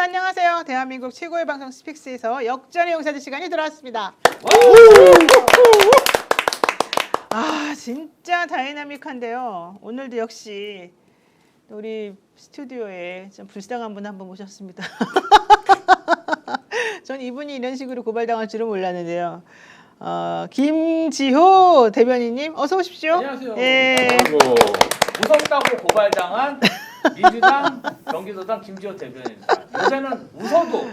안녕하세요. 대한민국 최고의 방송 스픽스에서 역전의 용사들 시간이 돌아왔습니다. 아, 진짜 다이나믹한데요. 오늘도 역시 우리 스튜디오에 좀 불쌍한 분 한 분 모셨습니다. 전 이분이 이런 식으로 고발당할 줄은 몰랐는데요. 김지호 대변인님 어서 오십시오. 안녕하세요. 예. 무섭다고 고발당한 민주당 경기도당 김지호 대변인입니다. 요새는 웃어도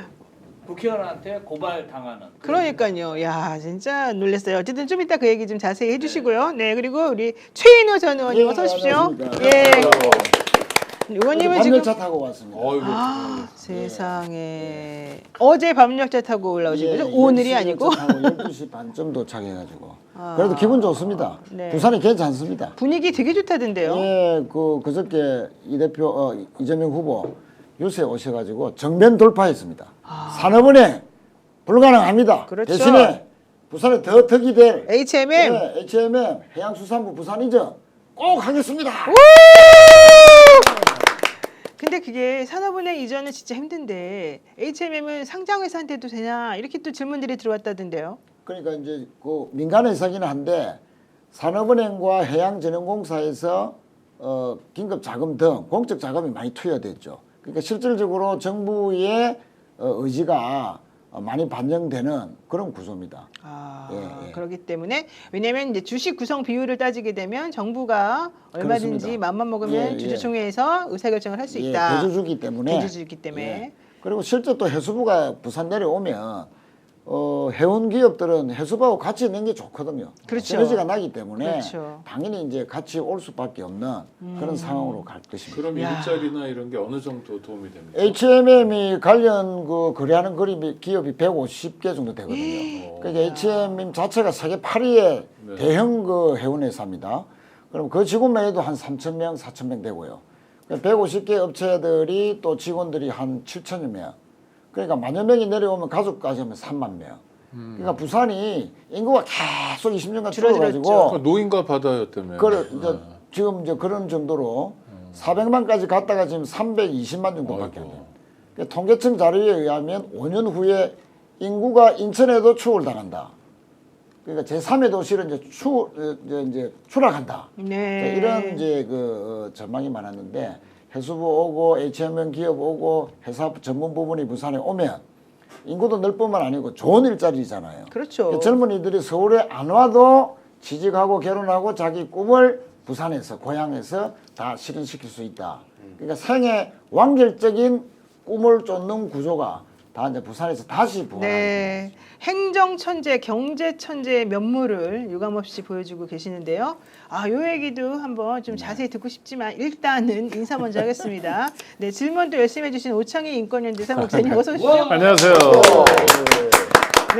국회의원한테 고발당하는. 그러니까요. 야, 진짜 놀랐어요. 어쨌든 좀 이따 그 얘기 좀 자세히 해주시고요. 네, 그리고 우리 최인호 전 의원님 어서 오십시오. 예. 의원님은 지금 밤열차 타고 왔습니다. 세상에 어제 밤열차 타고 올라오신 거죠? 오늘이 아니고 12시 반쯤 도착해가지고 그래도 기분 좋습니다. 네. 부산이 괜찮습니다. 분위기 되게 좋다던데요. 예, 그저께 이 대표 이재명 후보 유세 오셔가지고 정면 돌파했습니다. 산업은행 불가능합니다. 그렇죠. 대신에 부산에 더 덕이 될 HMM. 예, HMM 해양수산부 부산이죠. 꼭 하겠습니다. 근데 그게 산업은행 이전은 진짜 힘든데 HMM은 상장회사한테도 되냐 이렇게 또 질문들이 들어왔다던데요. 그러니까 이제 그 민간회사기는 한데 산업은행과 해양진흥공사에서 긴급 자금 등 공적 자금이 많이 투여됐죠. 그러니까 실질적으로 정부의 의지가 많이 반영되는 그런 구조입니다. 예. 그렇기 때문에 왜냐하면 이제 주식 구성 비율을 따지게 되면 정부가 얼마든지 그렇습니다. 마음만 먹으면 예. 주주총회에서 의사결정을 할 수 있다. 대주주기 때문에. 대주주이기 때문에. 예. 그리고 실제 또 해수부가 부산 내려오면 해운 기업들은 해수부하고 같이 있는 게 좋거든요. 그렇죠. 시너지가 나기 때문에 그렇죠. 당연히 이제 같이 올 수밖에 없는 그런 상황으로 갈 것입니다. 그럼 일자리나 이런 게 어느 정도 도움이 됩니까? HMM이 관련 거래하는 기업이 150개 정도 되거든요. 그러니까 HMM 자체가 세계 8위의 대형 해운 회사입니다. 그럼 그 직원만 해도 한 3,000명, 4,000명 되고요. 150개 업체들이 또 직원들이 한 7,000여 명. 그러니까 만여 명이 내려오면 가족까지 하면 3만 명. 그러니까 부산이 인구가 계속 20년간 줄어가지고 노인과 바다였다며. 이제 지금 이제 그런 정도로 400만까지 갔다가 지금 320만 정도밖에 안 돼요. 그러니까 통계청 자료에 의하면 5년 후에 인구가 인천에도 추월당한다. 그러니까 제3의 도시를 이제 추락한다. 네. 이런 이제 전망이 많았는데 해수부 오고 HMM 기업 오고 회사 전문 부분이 부산에 오면 인구도 늘 뿐만 아니고 좋은 일자리잖아요. 그렇죠. 젊은이들이 서울에 안 와도 취직하고 결혼하고 자기 꿈을 부산에서 고향에서 다 실현시킬 수 있다. 그러니까 생애 완결적인 꿈을 쫓는 구조가 다 이제 부산에서 다시 부활하는 네. 행정 천재, 경제 천재의 면모를 유감없이 보여주고 계시는데요. 요 얘기도 한번 좀 자세히 듣고 싶지만 일단은 인사 먼저 하겠습니다. 네, 질문도 열심히 해주신 오창희 인권연대사 목사님 어서 오십시오. 안녕하세요.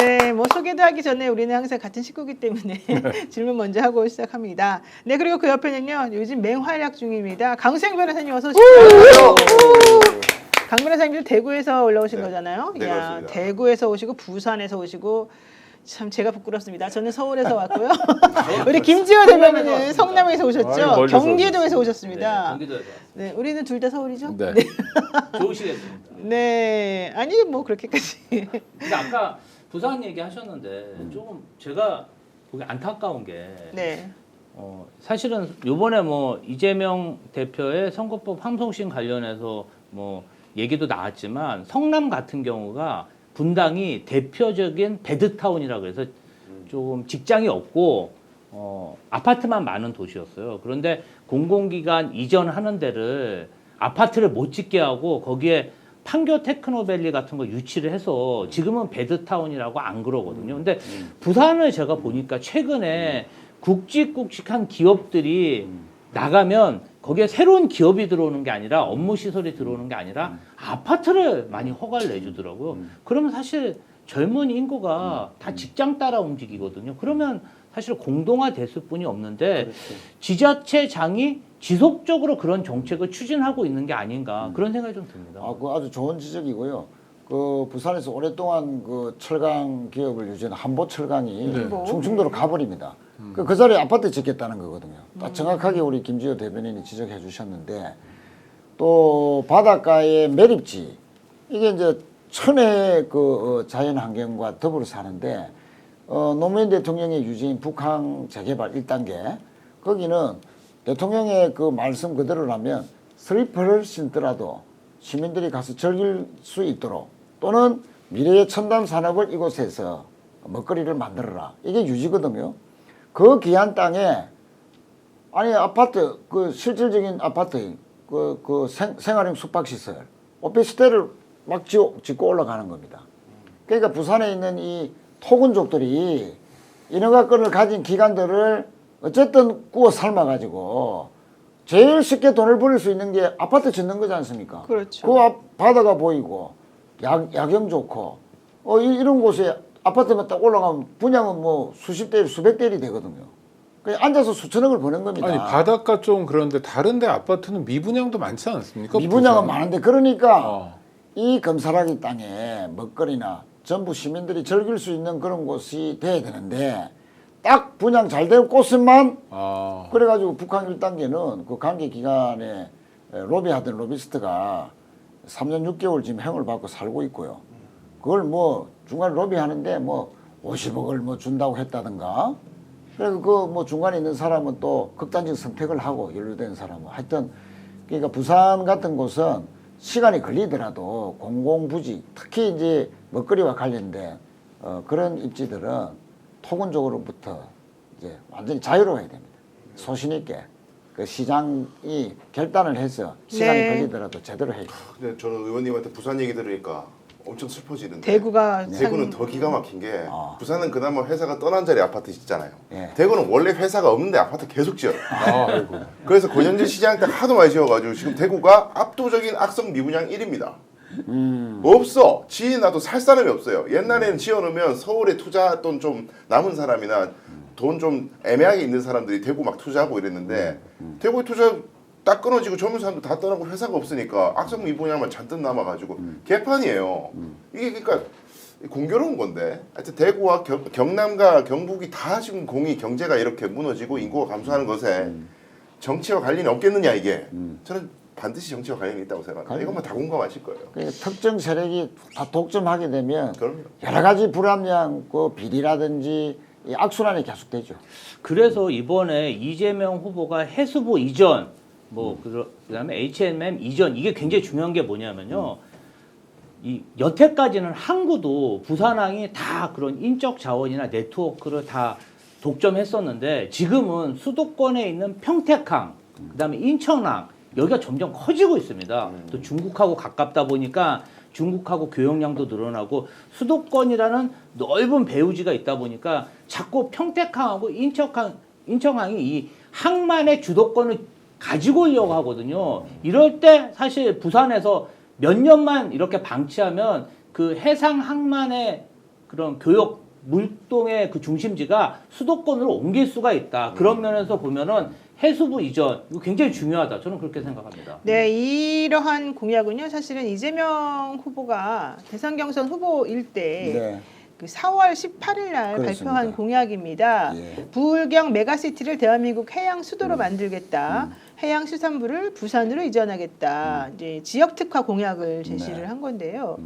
네, 뭐 소개도 하기 전에 우리는 항상 같은 식구기 때문에 질문 먼저 하고 시작합니다. 네, 그리고 그 옆에는요, 요즘 맹활약 중입니다. 강수영 변호사님 어서 오십시오. 강 변호사님도 대구에서 올라오신 거잖아요. 네, 야, 그렇습니다. 대구에서 오시고 부산에서 오시고 참 제가 부끄럽습니다. 저는 서울에서 왔고요. 우리 김지호 대변인은 성남에서 오셨죠. 멀리서 경기도에서 오셨습니다. 경기도에서 왔어요. 네, 우리는 둘 다 서울이죠. 네. 좋으시겠습니다. 네, 아니 뭐 그렇게까지. 근데 아까 부산 얘기하셨는데 조금 제가 보기 안타까운 게 네, 사실은 요번에 뭐 이재명 대표의 선거법 항소심 관련해서 뭐 얘기도 나왔지만 성남 같은 경우가 분당이 대표적인 배드타운이라고 해서 조금 직장이 없고 아파트만 많은 도시였어요. 그런데 공공기관 이전하는 데를 아파트를 못 짓게 하고 거기에 판교 테크노밸리 같은 거 유치를 해서 지금은 배드타운이라고 안 그러거든요. 근데 부산을 제가 보니까 최근에 굵직굵직한 기업들이 나가면 거기에 새로운 기업이 들어오는 게 아니라 업무 시설이 들어오는 게 아니라 아파트를 많이 허가를 내주더라고요. 그러면 사실 젊은 인구가 다 직장 따라 움직이거든요. 그러면 사실 공동화됐을 뿐이 없는데 지자체장이 지속적으로 그런 정책을 추진하고 있는 게 아닌가 그런 생각이 좀 듭니다. 그 아주 좋은 지적이고요. 그 부산에서 오랫동안 그 철강 기업을 유지하는 한보철강이 충청도로 가버립니다. 그 자리에 아파트 짓겠다는 거거든요. 딱 정확하게 우리 김지호 대변인이 지적해 주셨는데 또 바닷가의 매립지 이게 이제 천혜의 그 자연 환경과 더불어 사는데 노무현 대통령의 유지인 북한 재개발 1단계 거기는 대통령의 그 말씀 그대로라면 슬리퍼를 신더라도 시민들이 가서 즐길 수 있도록 또는 미래의 첨단 산업을 이곳에서 먹거리를 만들어라. 이게 유지거든요. 그 귀한 땅에 아니 아파트 그 실질적인 아파트 그 생활형 숙박시설 오피스텔을 막 짓고 올라가는 겁니다. 그러니까 부산에 있는 이 토군족들이 인허가권을 가진 기관들을 어쨌든 구워 삶아가지고 제일 쉽게 돈을 벌일 수 있는 게 아파트 짓는 거지 않습니까? 그렇죠. 그 앞 바다가 보이고 야경 좋고 이런 곳에 아파트만 딱 올라가면 분양은 뭐 수십 대일 수백 대일이 되거든요. 그냥 앉아서 수천억을 버는 겁니다. 아니 바닷가 좀 그런데 다른데 아파트는 미분양도 많지 않습니까? 미분양은 부산? 많은데 그러니까 어. 이 검사라기 땅에 먹거리나 전부 시민들이 즐길 수 있는 그런 곳이 돼야 되는데 딱 분양 잘 될 곳만 아. 그래가지고 북한 1단계는 그 관계 기관에 로비하던 로비스트가 3년 6개월 지금 형을 받고 살고 있고요. 그걸 뭐 중간에 로비하는데 뭐 50억을 뭐 준다고 했다든가. 그래서 그 뭐 중간에 있는 사람은 또 극단적 선택을 하고 연루된 사람은 하여튼 그러니까 부산 같은 곳은 시간이 걸리더라도 공공부지 특히 이제 먹거리와 관련된 그런 입지들은 토건적으로부터 이제 완전히 자유로워야 됩니다. 소신 있게 그 시장이 결단을 해서 시간이 네. 걸리더라도 제대로 해야 돼요. 근데 저는 의원님한테 부산 얘기 들으니까 엄청 슬퍼지는데 대구가 대구는 참- 더 기가 막힌 게 아. 부산은 그나마 회사가 떠난 자리 아파트 짓잖아요. 예. 대구는 원래 회사가 없는데 아파트 계속 지어요. 아, 아이고. 그래서 권현진 시장 때 하도 많이 지어가지고 지금 대구가 압도적인 악성 미분양 1위입니다. 없어. 지어놔도 살 사람이 없어요. 옛날에는 지어놓으면 서울에 투자 돈 좀 남은 사람이나 돈 좀 애매하게 있는 사람들이 대구 막 투자하고 이랬는데 대구에 투자 딱 끊어지고 젊은 사람들 다 떠나고 회사가 없으니까 악성 미분양만 잔뜩 남아가지고 개판이에요. 이게 그러니까 공교로운 건데 하여튼 대구와 경남과 경북이 다 지금 경제가 이렇게 무너지고 인구가 감소하는 것에 정치와 관련이 없겠느냐 이게 저는 반드시 정치와 관련이 있다고 생각합니다. 이것만 다 공감하실 거예요. 그러니까 특정 세력이 다 독점하게 되면 그럼요. 여러 가지 불합리한 그 비리라든지 이 악순환이 계속되죠. 그래서 이번에 이재명 후보가 해수부 이전, 뭐 그다음에 H&M 이전 이게 굉장히 중요한 게 뭐냐면요. 이 여태까지는 항구도 부산항이 다 그런 인적 자원이나 네트워크를 다 독점했었는데 지금은 수도권에 있는 평택항, 그다음에 인천항 여기가 점점 커지고 있습니다. 또 중국하고 가깝다 보니까 중국하고 교역량도 늘어나고 수도권이라는 넓은 배후지가 있다 보니까 자꾸 평택항하고 인천항이 이 항만의 주도권을 가지고 오려고 하거든요. 이럴 때 사실 부산에서 몇 년만 이렇게 방치하면 그 해상 항만의 그런 교역 물동의 그 중심지가 수도권으로 옮길 수가 있다. 그런 면에서 보면은 해수부 이전 이거 굉장히 중요하다. 저는 그렇게 생각합니다. 네, 이러한 공약은요. 사실은 이재명 후보가 대선 경선 후보일 때 네. 그 4월 18일 날 그렇습니다. 발표한 공약입니다. 예. 부울경 메가시티를 대한민국 해양 수도로 만들겠다. 해양수산부를 부산으로 이전하겠다. 이제 지역 특화 공약을 제시를 네. 한 건데요.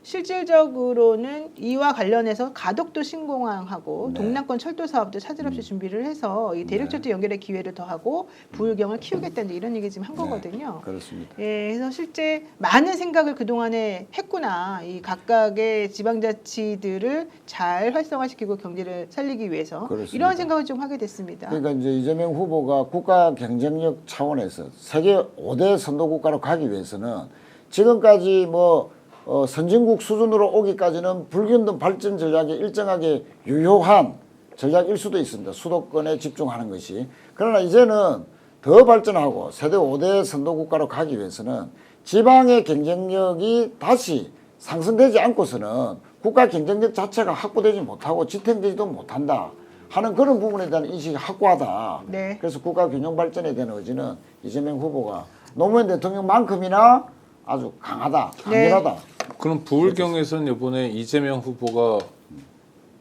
실질적으로는 이와 관련해서 가덕도 신공항하고 네. 동남권 철도 사업도 차질 없이 준비를 해서 이 대륙철도 연결의 기회를 더하고 부울경을 키우겠다는 이런 얘기 지금 한 거거든요. 그렇습니다. 예, 그래서 실제 많은 생각을 그동안에 했구나. 이 각각의 지방자치들을 잘 활성화시키고 경제를 살리기 위해서 그렇습니다. 이런 생각을 좀 하게 됐습니다. 그러니까 이제 이재명 후보가 국가 경쟁력 차원에서 세계 5대 선도국가로 가기 위해서는 지금까지 뭐 선진국 수준으로 오기까지는 불균등 발전 전략에 일정하게 유효한 전략일 수도 있습니다. 수도권에 집중하는 것이. 그러나 이제는 더 발전하고 세계 5대 선도국가로 가기 위해서는 지방의 경쟁력이 다시 상승되지 않고서는 국가 경쟁력 자체가 확보되지 못하고 지탱되지도 못한다 하는 그런 부분에 대한 인식이 확고하다. 네. 그래서 국가 균형 발전에 대한 의지는 이재명 후보가 노무현 대통령만큼이나 아주 강하다, 강렬하다. 그럼 부울경에서는 이번에 이재명 후보가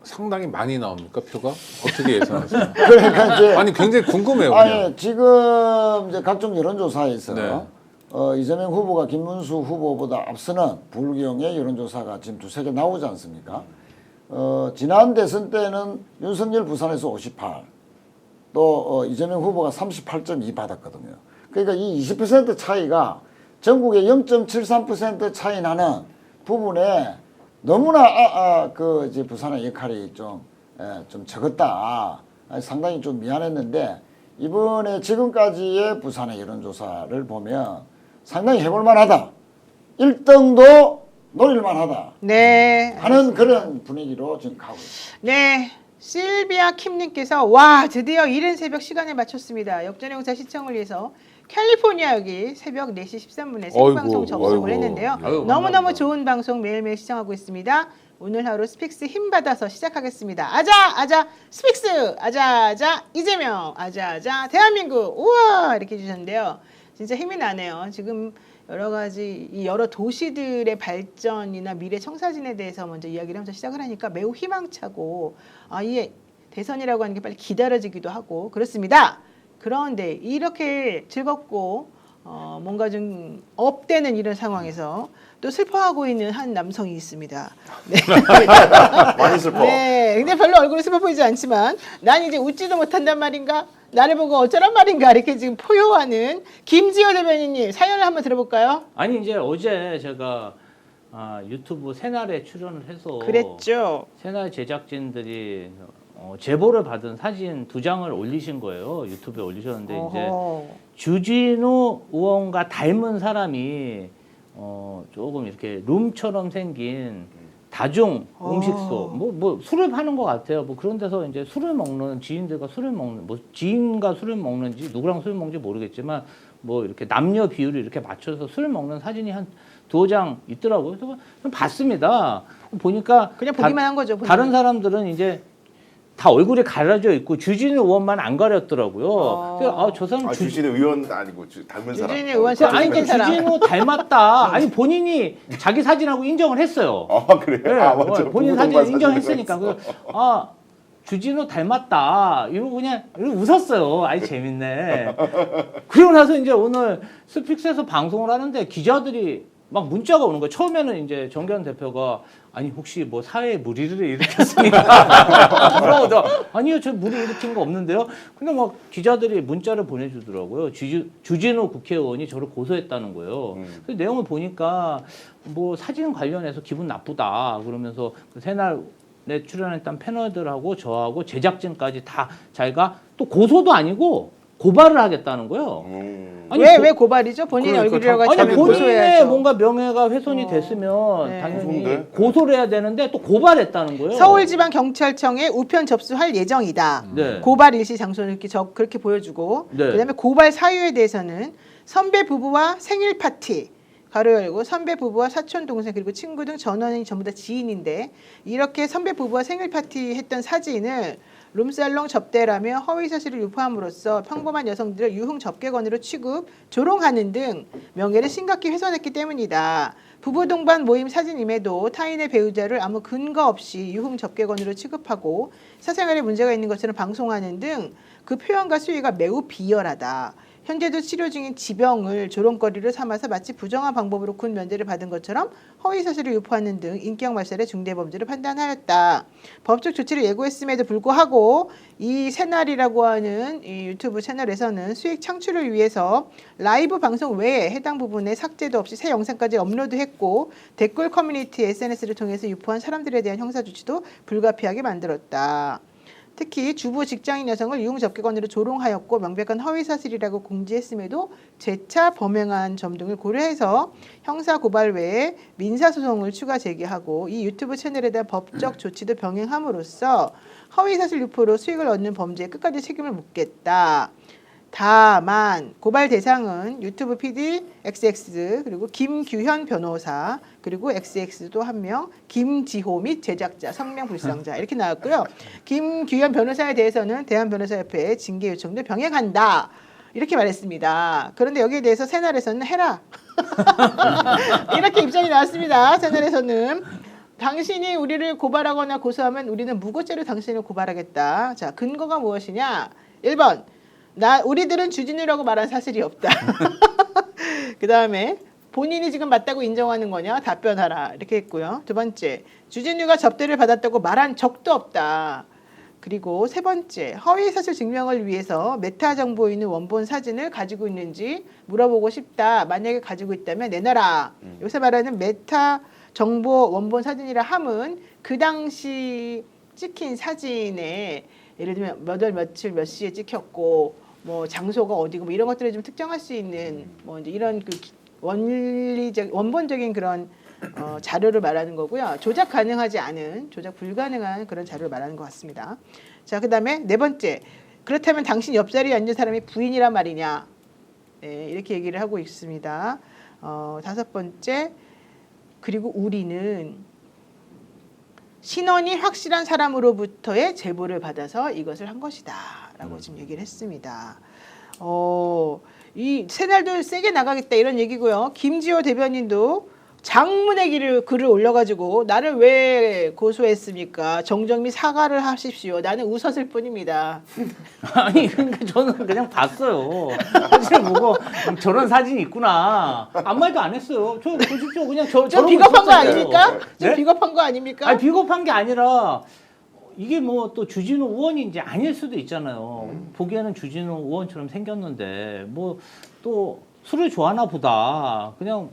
상당히 많이 나옵니까 표가? 어떻게 예상하세요? 그러니까 이제 아니 굉장히 궁금해요. 아니 그냥. 지금 이제 각종 여론조사에서 네. 이재명 후보가 김문수 후보보다 앞서는 불경의 여론조사가 지금 두세 개 나오지 않습니까? 지난 대선 때는 윤석열 부산에서 58, 또 이재명 후보가 38.2 받았거든요. 그러니까 이 20% 차이가 전국의 0.73% 차이 나는 부분에 너무나 이제 부산의 역할이 좀 적었다. 상당히 좀 미안했는데 이번에 지금까지의 부산의 여론조사를 보면 상당히 해볼만하다. 1등도 노릴만하다. 네. 하는 그런 분위기로 지금 가고 있습니다. 네. 실비아 킴님께서 와 드디어 이른 새벽 시간에 맞췄습니다. 역전용사 시청을 위해서 캘리포니아 여기 새벽 4시 13분에 생방송 아이고, 접속을 아이고. 했는데요. 아유, 너무너무 감사합니다. 좋은 방송 매일매일 시청하고 있습니다. 오늘 하루 스픽스 힘 받아서 시작하겠습니다. 아자 아자 스픽스 아자 아자 이재명 아자 아자 대한민국 우와 이렇게 해주셨는데요. 진짜 힘이 나네요. 지금 여러 가지 이 여러 도시들의 발전이나 미래 청사진에 대해서 먼저 이야기를 하면서 시작을 하니까 매우 희망차고 이 대선이라고 하는 게 빨리 기다려지기도 하고 그렇습니다. 그런데 이렇게 즐겁고 뭔가 좀 업되는 이런 상황에서 또 슬퍼하고 있는 한 남성이 있습니다. 네. 많이 슬퍼. 네, 근데 별로 얼굴이 슬퍼 보이지 않지만 난 이제 웃지도 못한단 말인가? 나를 보고 어쩌란 말인가? 이렇게 지금 포효하는 김지호 대변인님 사연을 한번 들어볼까요? 아니 이제 어제 제가 유튜브 새날에 출연을 해서 그랬죠. 새날 제작진들이 제보를 받은 사진 2장을 올리신 거예요. 유튜브에 올리셨는데 이제 어허. 주진우 의원과 닮은 사람이 조금 이렇게 룸처럼 생긴 다중 음식소 뭐 술을 파는 것 같아요. 뭐 그런 데서 이제 술을 먹는 지인들과 술을 먹는 뭐 지인과 술을 먹는지 누구랑 술을 먹는지 모르겠지만 뭐 이렇게 남녀 비율을 이렇게 맞춰서 술을 먹는 사진이 한 2장 있더라고요. 그래서 좀 봤습니다. 보니까 그냥 보기만 한 거죠. 본인은. 다른 사람들은 이제 다 얼굴이 가려져 있고 주진우 의원만 안 가렸더라고요. 그래서 저 사람 주진우 의원 아니고 닮은 사람. 주진우 의원 그 아니 생긴 사람. 주진우 닮았다. 아니 본인이 자기 사진하고 인정을 했어요. 그래요? 네, 맞죠. 본인 부부동반 사진 인정했으니까 사진을 그래서 주진우 닮았다. 이러고 그냥 이러고 웃었어요. 아이 재밌네. 그리고 나서 이제 오늘 스픽스에서 방송을 하는데 기자들이 막 문자가 오는 거예요. 처음에는 이제 정기현 대표가 아니 혹시 뭐 사회에 무리를 일으켰습니까? 물어보다 아니요 저 무리 일으킨 거 없는데요. 근데 막 기자들이 문자를 보내주더라고요. 주진우 국회의원이 저를 고소했다는 거예요. 그 내용을 보니까 뭐 사진 관련해서 기분 나쁘다 그러면서 그 새날에 출연했던 패널들하고 저하고 제작진까지 다 자기가 또 고소도 아니고 고발을 하겠다는 거예요. 아니, 왜 고발이죠? 본인의 그러니까 얼굴이라고 참- 하지 아니 않으면 본인의 고소해야죠. 뭔가 명예가 훼손이 됐으면 네. 당연히 무서운데? 고소를 해야 되는데 또 고발했다는 거예요. 서울지방경찰청에 우편 접수할 예정이다. 네. 고발 일시 장소는 이렇게 그렇게 보여주고 네. 그다음에 고발 사유에 대해서는 선배 부부와 생일 파티 가로 열고 선배 부부와 사촌 동생 그리고 친구 등 전원이 전부 다 지인인데 이렇게 선배 부부와 생일 파티 했던 사진을 룸살롱 접대라며 허위 사실을 유포함으로써 평범한 여성들을 유흥 접객원으로 취급, 조롱하는 등 명예를 심각히 훼손했기 때문이다. 부부 동반 모임 사진임에도 타인의 배우자를 아무 근거 없이 유흥 접객원으로 취급하고 사생활에 문제가 있는 것처럼 방송하는 등 그 표현과 수위가 매우 비열하다. 현재도 치료 중인 지병을 조롱거리로 삼아서 마치 부정한 방법으로 군 면제를 받은 것처럼 허위 사실을 유포하는 등 인격 말살의 중대 범죄를 판단하였다. 법적 조치를 예고했음에도 불구하고 이 새날이라고 하는 이 유튜브 채널에서는 수익 창출을 위해서 라이브 방송 외에 해당 부분에 삭제도 없이 새 영상까지 업로드했고 댓글 커뮤니티 SNS를 통해서 유포한 사람들에 대한 형사 조치도 불가피하게 만들었다. 특히 주부 직장인 여성을 유흥 접객원으로 조롱하였고 명백한 허위 사실이라고 공지했음에도 재차 범행한 점 등을 고려해서 형사 고발 외에 민사 소송을 추가 제기하고 이 유튜브 채널에 대한 법적 조치도 병행함으로써 허위 사실 유포로 수익을 얻는 범죄에 끝까지 책임을 묻겠다. 다만 고발 대상은 유튜브 PD XX 그리고 김규현 변호사 그리고 XX도 한 명 김지호 및 제작자 성명 불상자 이렇게 나왔고요. 김규현 변호사에 대해서는 대한변호사협회에 징계 요청도 병행한다 이렇게 말했습니다. 그런데 여기에 대해서 새날에서는 해라 이렇게 입장이 나왔습니다. 새날에서는 당신이 우리를 고발하거나 고소하면 우리는 무고죄로 당신을 고발하겠다. 자 근거가 무엇이냐? 1번 우리들은 주진우라고 말한 사실이 없다. 그다음에 본인이 지금 맞다고 인정하는 거냐 답변하라 이렇게 했고요. 두 번째, 주진우가 접대를 받았다고 말한 적도 없다. 그리고 세 번째, 허위 사실 증명을 위해서 메타 정보에 있는 원본 사진을 가지고 있는지 물어보고 싶다. 만약에 가지고 있다면 내놔라. 요새 말하는 메타 정보 원본 사진이라 함은 그 당시 찍힌 사진에 예를 들면 몇 월 며칠 몇 시에 찍혔고 뭐 장소가 어디고 뭐 이런 것들을 좀 특정할 수 있는 뭐 이제 이런 그 원리적 원본적인 그런 자료를 말하는 거고요. 조작 가능하지 않은 조작 불가능한 그런 자료를 말하는 것 같습니다. 자, 그다음에 네 번째, 그렇다면 당신 옆자리에 앉은 사람이 부인이란 말이냐? 네, 이렇게 얘기를 하고 있습니다. 다섯 번째, 그리고 우리는 신원이 확실한 사람으로부터의 제보를 받아서 이것을 한 것이다라고 지금 얘기를 했습니다. 이 새날도 세게 나가겠다 이런 얘기고요. 김지호 대변인도 장문의 글을 올려가지고 나를 왜 고소했습니까? 정정미 사과를 하십시오. 나는 웃었을 뿐입니다. 아니 그러니까 저는 그냥 봤어요. 사실 보고 저런 사진이 있구나. 아무 말도 안 했어요. 저 보십시오. 그냥 좀 저런 비겁한 거 있었어요. 아닙니까? 좀 네? 비겁한 거 아닙니까? 아니 비겁한 게 아니라 이게 뭐 또 주진우 의원인지 아닐 수도 있잖아요. 보기에는 주진우 의원처럼 생겼는데 뭐 또 술을 좋아하나 보다. 그냥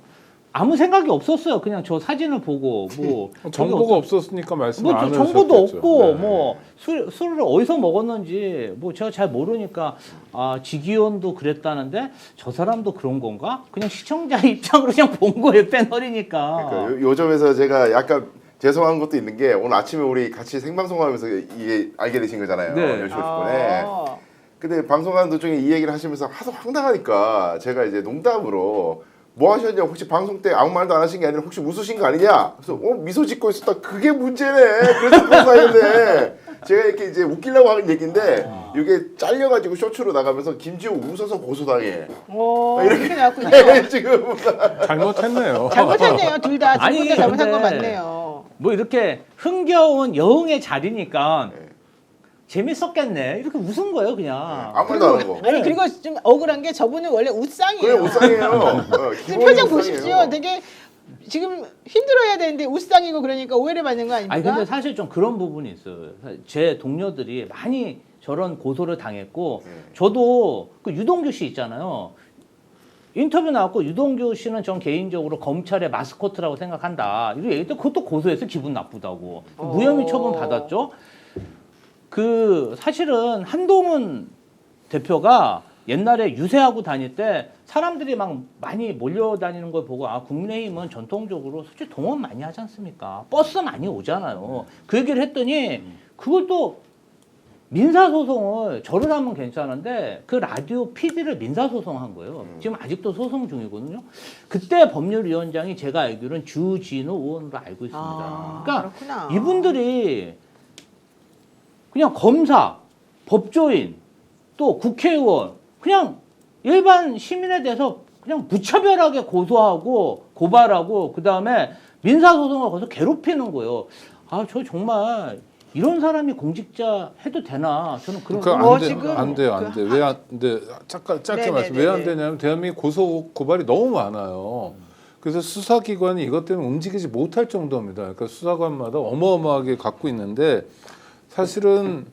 아무 생각이 없었어요. 그냥 저 사진을 보고 뭐 정보가 없었으니까 말씀을 뭐 안 정보도 하셨겠죠. 없고 네. 뭐 술을 어디서 먹었는지 뭐 제가 잘 모르니까 아 지기현도 그랬다는데 저 사람도 그런 건가? 그냥 시청자 입장으로 그냥 본 거예요. 패널이니까. 그러니까 요 점에서 제가 약간 죄송한 것도 있는 게 오늘 아침에 우리 같이 생방송하면서 이게 알게 되신 거잖아요. 네. 10시 50분에. 근데 방송하는 도중에 이 얘기를 하시면서 하도 황당하니까 제가 이제 농담으로 뭐 하셨냐, 혹시 방송 때 아무 말도 안 하신 게 아니라 혹시 웃으신 거 아니냐? 그래서 미소 짓고 있었다. 그게 문제네. 그래서 고소하는데 제가 이렇게 이제 웃기려고 하는 얘기인데 이게 잘려가지고 쇼츠로 나가면서 김지호 웃어서 고소당해. 이렇게 나왔군요. 지금 잘못했네요. 잘못했네요. 둘 다 아니, 둘 다 잘못한 건 근데 맞네요. 뭐 이렇게 흥겨운 여흥의 자리니까 재밌었겠네. 이렇게 웃은 거예요, 그냥. 아무 말도 안 하고. 아니 그리고 좀 억울한 게 저분은 원래 웃상이에요. 그래 웃상해요. 지금 표정 보십시오. 되게 지금 힘들어야 되는데 웃상이고 그러니까 오해를 받는 거 아닙니까? 아니 근데 사실 좀 그런 부분이 있어요. 제 동료들이 많이 저런 고소를 당했고 저도 그 유동규 씨 있잖아요. 인터뷰 나왔고 유동규 씨는 전 개인적으로 검찰의 마스코트라고 생각한다. 이런 얘기도 그것도 고소해서 기분 나쁘다고 무혐의 처분 받았죠. 그 사실은 한동훈 대표가 옛날에 유세하고 다닐 때 사람들이 막 많이 몰려다니는 걸 보고 아 국민의힘은 전통적으로 솔직히 동원 많이 하지 않습니까? 버스 많이 오잖아요. 그 얘기를 했더니 그걸 또 민사소송을 저를 하면 괜찮은데 그 라디오 PD를 민사소송한 거예요. 지금 아직도 소송 중이거든요. 그때 법률위원장이 제가 알기로는 주진우 의원으로 알고 있습니다. 그러니까 그렇구나. 이분들이 그냥 검사, 법조인, 또 국회의원, 그냥 일반 시민에 대해서 그냥 무차별하게 고소하고 고발하고 그 다음에 민사소송을 거기서 괴롭히는 거예요. 아, 저 정말 이런 사람이 공직자 해도 되나? 저는 그런 안 돼요. 왜 안 돼? 짧게 말씀. 왜 안 되냐면 대한민국 고소 고발이 너무 많아요. 그래서 수사기관이 이것 때문에 움직이지 못할 정도입니다. 그러니까 수사관마다 어마어마하게 갖고 있는데 사실은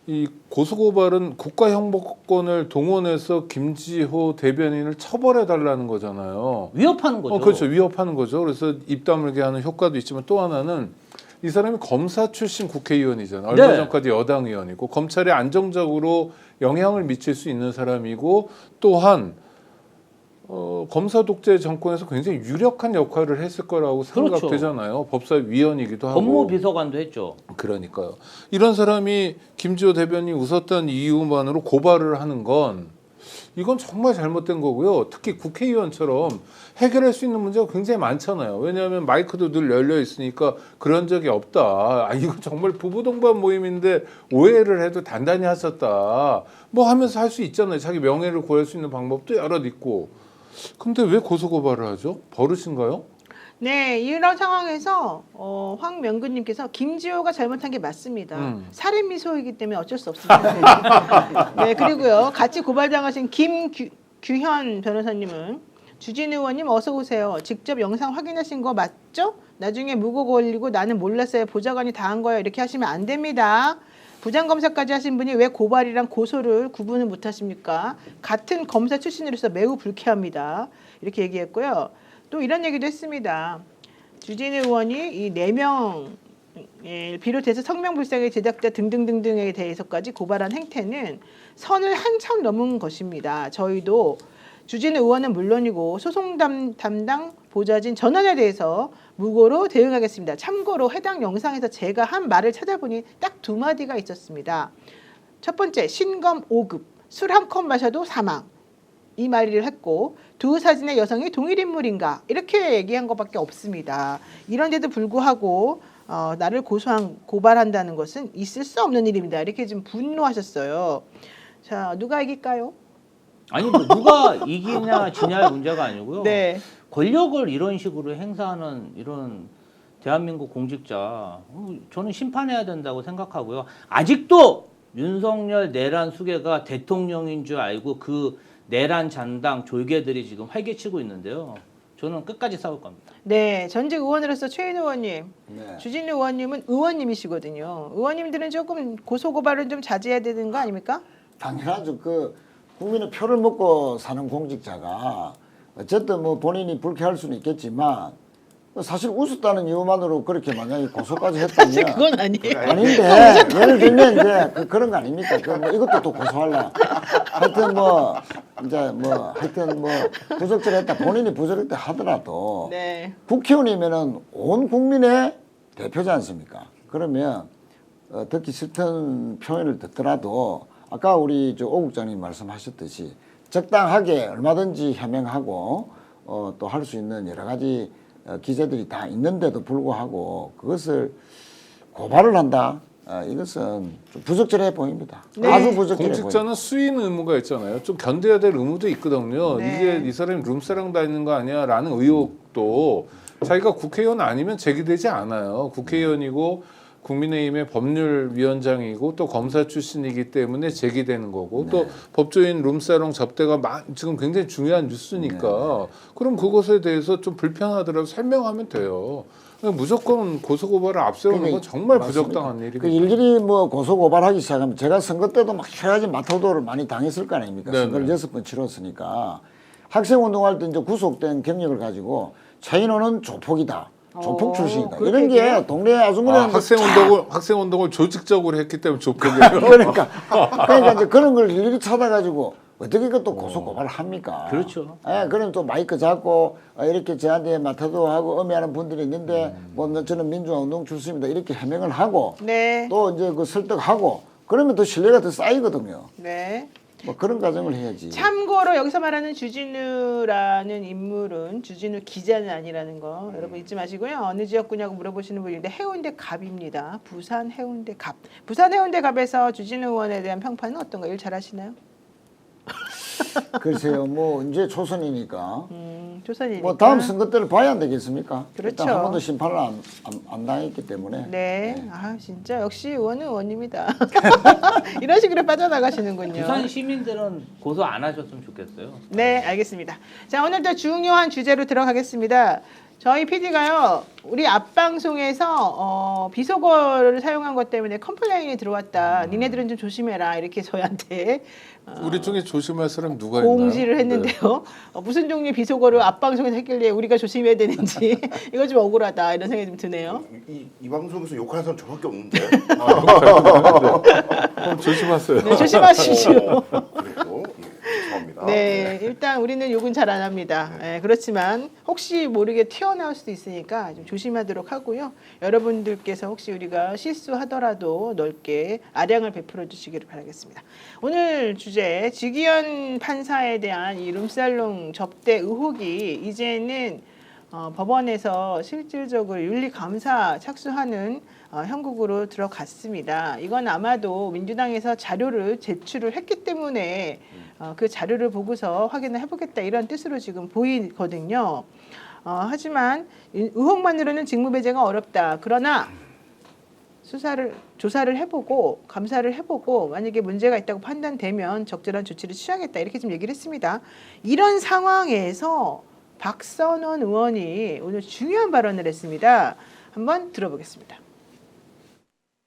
이 고소고발은 국가형법권을 동원해서 김지호 대변인을 처벌해 달라는 거잖아요. 위협하는 거죠. 그렇죠. 위협하는 거죠. 그래서 입 다물게 하는 효과도 있지만 또 하나는 이 사람이 검사 출신 국회의원이잖아요. 얼마 네. 전까지 여당 의원이고 검찰에 안정적으로 영향을 미칠 수 있는 사람이고 또한 검사 독재 정권에서 굉장히 유력한 역할을 했을 거라고 생각되잖아요. 법사위원이기도 하고. 법무비서관도 했죠. 그러니까요. 이런 사람이 김지호 대변인이 웃었다는 이유만으로 고발을 하는 건 이건 정말 잘못된 거고요. 특히 국회의원처럼 해결할 수 있는 문제가 굉장히 많잖아요. 왜냐하면 마이크도 늘 열려 있으니까 그런 적이 없다. 아, 이거 정말 부부동반 모임인데 오해를 해도 단단히 하셨다. 뭐 하면서 할 수 있잖아요. 자기 명예를 구할 수 있는 방법도 여럿 있고. 근데 왜 고소고발을 하죠? 버릇인가요? 네, 이런 상황에서 황명근님께서 김지호가 잘못한 게 맞습니다. 살인 미소이기 때문에 어쩔 수 없습니다. 네, 그리고요 같이 고발당하신 김규현 변호사님은 주진 의원님 어서 오세요. 직접 영상 확인하신 거 맞죠? 나중에 무고 걸리고 나는 몰랐어요. 보좌관이 다 한 거예요. 이렇게 하시면 안 됩니다. 부장검사까지 하신 분이 왜 고발이랑 고소를 구분을 못 하십니까? 같은 검사 출신으로서 매우 불쾌합니다. 이렇게 얘기했고요. 또 이런 얘기도 했습니다. 주진 의원이 이 4명 비롯해서 성명불상의 제작자 등등등등에 대해서까지 고발한 행태는 선을 한참 넘은 것입니다. 저희도 주진 의원은 물론이고 소송 담당 보좌진 전원에 대해서 무고로 대응하겠습니다. 참고로 해당 영상에서 제가 한 말을 찾아보니 딱 2마디가 있었습니다. 첫 번째, 신검 5급, 술 한 컵 마셔도 사망. 이 말을 했고 두 사진의 여성이 동일 인물인가 이렇게 얘기한 것밖에 없습니다. 이런데도 불구하고 나를 고발한다는 것은 있을 수 없는 일입니다. 이렇게 좀 분노하셨어요. 자, 누가 이길까요? 아니 뭐 누가 이기냐 지냐의 문제가 아니고요. 네. 권력을 이런 식으로 행사하는 이런 대한민국 공직자 저는 심판해야 된다고 생각하고요. 아직도 윤석열 내란 수괴가 대통령인 줄 알고 그 내란 잔당 졸개들이 지금 활개치고 있는데요. 저는 끝까지 싸울 겁니다. 네, 전직 의원으로서 최인호 의원님, 네. 주진 의원님은 의원님이시거든요. 의원님들은 조금 고소고발은 좀 자제해야 되는 거 아닙니까? 당연하죠. 그 국민의 표를 먹고 사는 공직자가 어쨌든 뭐 본인이 불쾌할 수는 있겠지만 사실 웃었다는 이유만으로 그렇게 만약에 고소까지 사실 했다면 그건 아니에요. 아닌데 예를 들면 이제 그런 거 아닙니까? 뭐 이것도 또 고소할라. 하여튼 뭐 이제 뭐 하여튼 뭐 부적절했다 본인이 부적절했다 하더라도 네. 국회의원이면은 온 국민의 대표지 않습니까? 그러면 듣기 싫던 표현을 듣더라도 아까 우리 오 국장님 말씀하셨듯이 적당하게 얼마든지 해명하고 또 할 수 있는 여러 가지 기재들이 다 있는데도 불구하고 그것을 고발을 한다. 이것은 좀 부적절해 보입니다. 네. 아주 부적절해 보입니다. 공직자는 수인 의무가 있잖아요. 좀 견뎌야 될 의무도 있거든요. 네. 이게 이 사람이 룸사랑 다니는 거 아니야라는 의혹도 자기가 국회의원 아니면 제기되지 않아요. 국회의원이고 국민의힘의 법률위원장이고 또 검사 출신이기 때문에 제기되는 거고 또 법조인 룸사롱 접대가 지금 굉장히 중요한 뉴스니까 그럼 그것에 대해서 좀 불편하더라도 설명하면 돼요. 무조건 고소고발을 앞세우는 건 정말 부적당한 일입니다. 그 일일이 뭐 고소고발하기 시작하면 제가 선거 때도 막 해야지 마타도를 많이 당했을 거 아닙니까? 네네. 선거를 6번 치렀으니까 학생운동할 때 이제 구속된 경력을 가지고 차인호는 조폭이다. 조폭 출신이다. 그렇게 이런 게 얘기해요? 동네 아주머니는 학생운동을 조직적으로 했기 때문에 조폭이에요. 그러니까 이제 그런 걸 일일이 찾아가지고 어떻게 그것도 고소고발을 합니까? 그렇죠. 예, 그럼 또 마이크 잡고 이렇게 저한테 마타도 하고 엄해하는 분들이 있는데 뭐 저는 민주화운동 출신입니다. 이렇게 해명을 하고 네. 또 이제 그 설득하고 그러면 또 신뢰가 더 쌓이거든요. 네. 뭐 그런 과정을 해야지. 참고로 여기서 말하는 주진우라는 인물은 주진우 기자는 아니라는 거 여러분 잊지 마시고요. 어느 지역구냐고 물어보시는 분인데 해운대 갑입니다. 부산 해운대 갑. 부산 해운대 갑에서 주진우 의원에 대한 평판은 어떤가? 일 잘하시나요? 글쎄요, 뭐 이제 초선이니까 조선이니까. 뭐 다음 선거 때를 봐야 안 되겠습니까? 그렇죠. 일단 한 번도 심판을 안 당했기 때문에. 네. 아 진짜 역시 의원은 의원입니다. 이런 식으로 빠져나가시는군요. 부산 시민들은 고소 안 하셨으면 좋겠어요. 네, 알겠습니다. 자, 오늘도 중요한 주제로 들어가겠습니다. 저희 PD가요, 우리 앞방송에서 비속어를 사용한 것 때문에 컴플레인이 들어왔다. 니네들은 좀 조심해라. 이렇게 저희한테 우리 중에 조심할 사람 누가 있나요? 공지를 네. 했는데요. 무슨 종류의 비속어를 앞방송에서 했길래 우리가 조심해야 되는지 이거 좀 억울하다 이런 생각이 좀 드네요. 이 방송에서 욕하는 사람 저밖에 없는데. 그럼 조심하세요. 네, 조심하십시오. 그래도 죄송합니다. 네, 일단 우리는 욕은 잘 안 합니다. 네, 그렇지만 혹시 모르게 튀어나올 수도 있으니까 좀 조심하도록 하고요. 여러분들께서 혹시 우리가 실수하더라도 넓게 아량을 베풀어 주시기를 바라겠습니다. 오늘 주제 지기현 판사에 대한 이 룸살롱 접대 의혹이 이제는 법원에서 실질적으로 윤리감사 착수하는 형국으로 들어갔습니다. 이건 아마도 민주당에서 자료를 제출을 했기 때문에 그 자료를 보고서 확인을 해보겠다 이런 뜻으로 지금 보이거든요. 하지만 의혹만으로는 직무배제가 어렵다. 그러나 조사를 해보고 감사를 해보고 만약에 문제가 있다고 판단되면 적절한 조치를 취하겠다 이렇게 좀 얘기를 했습니다. 이런 상황에서 박선원 의원이 오늘 중요한 발언을 했습니다. 한번 들어보겠습니다.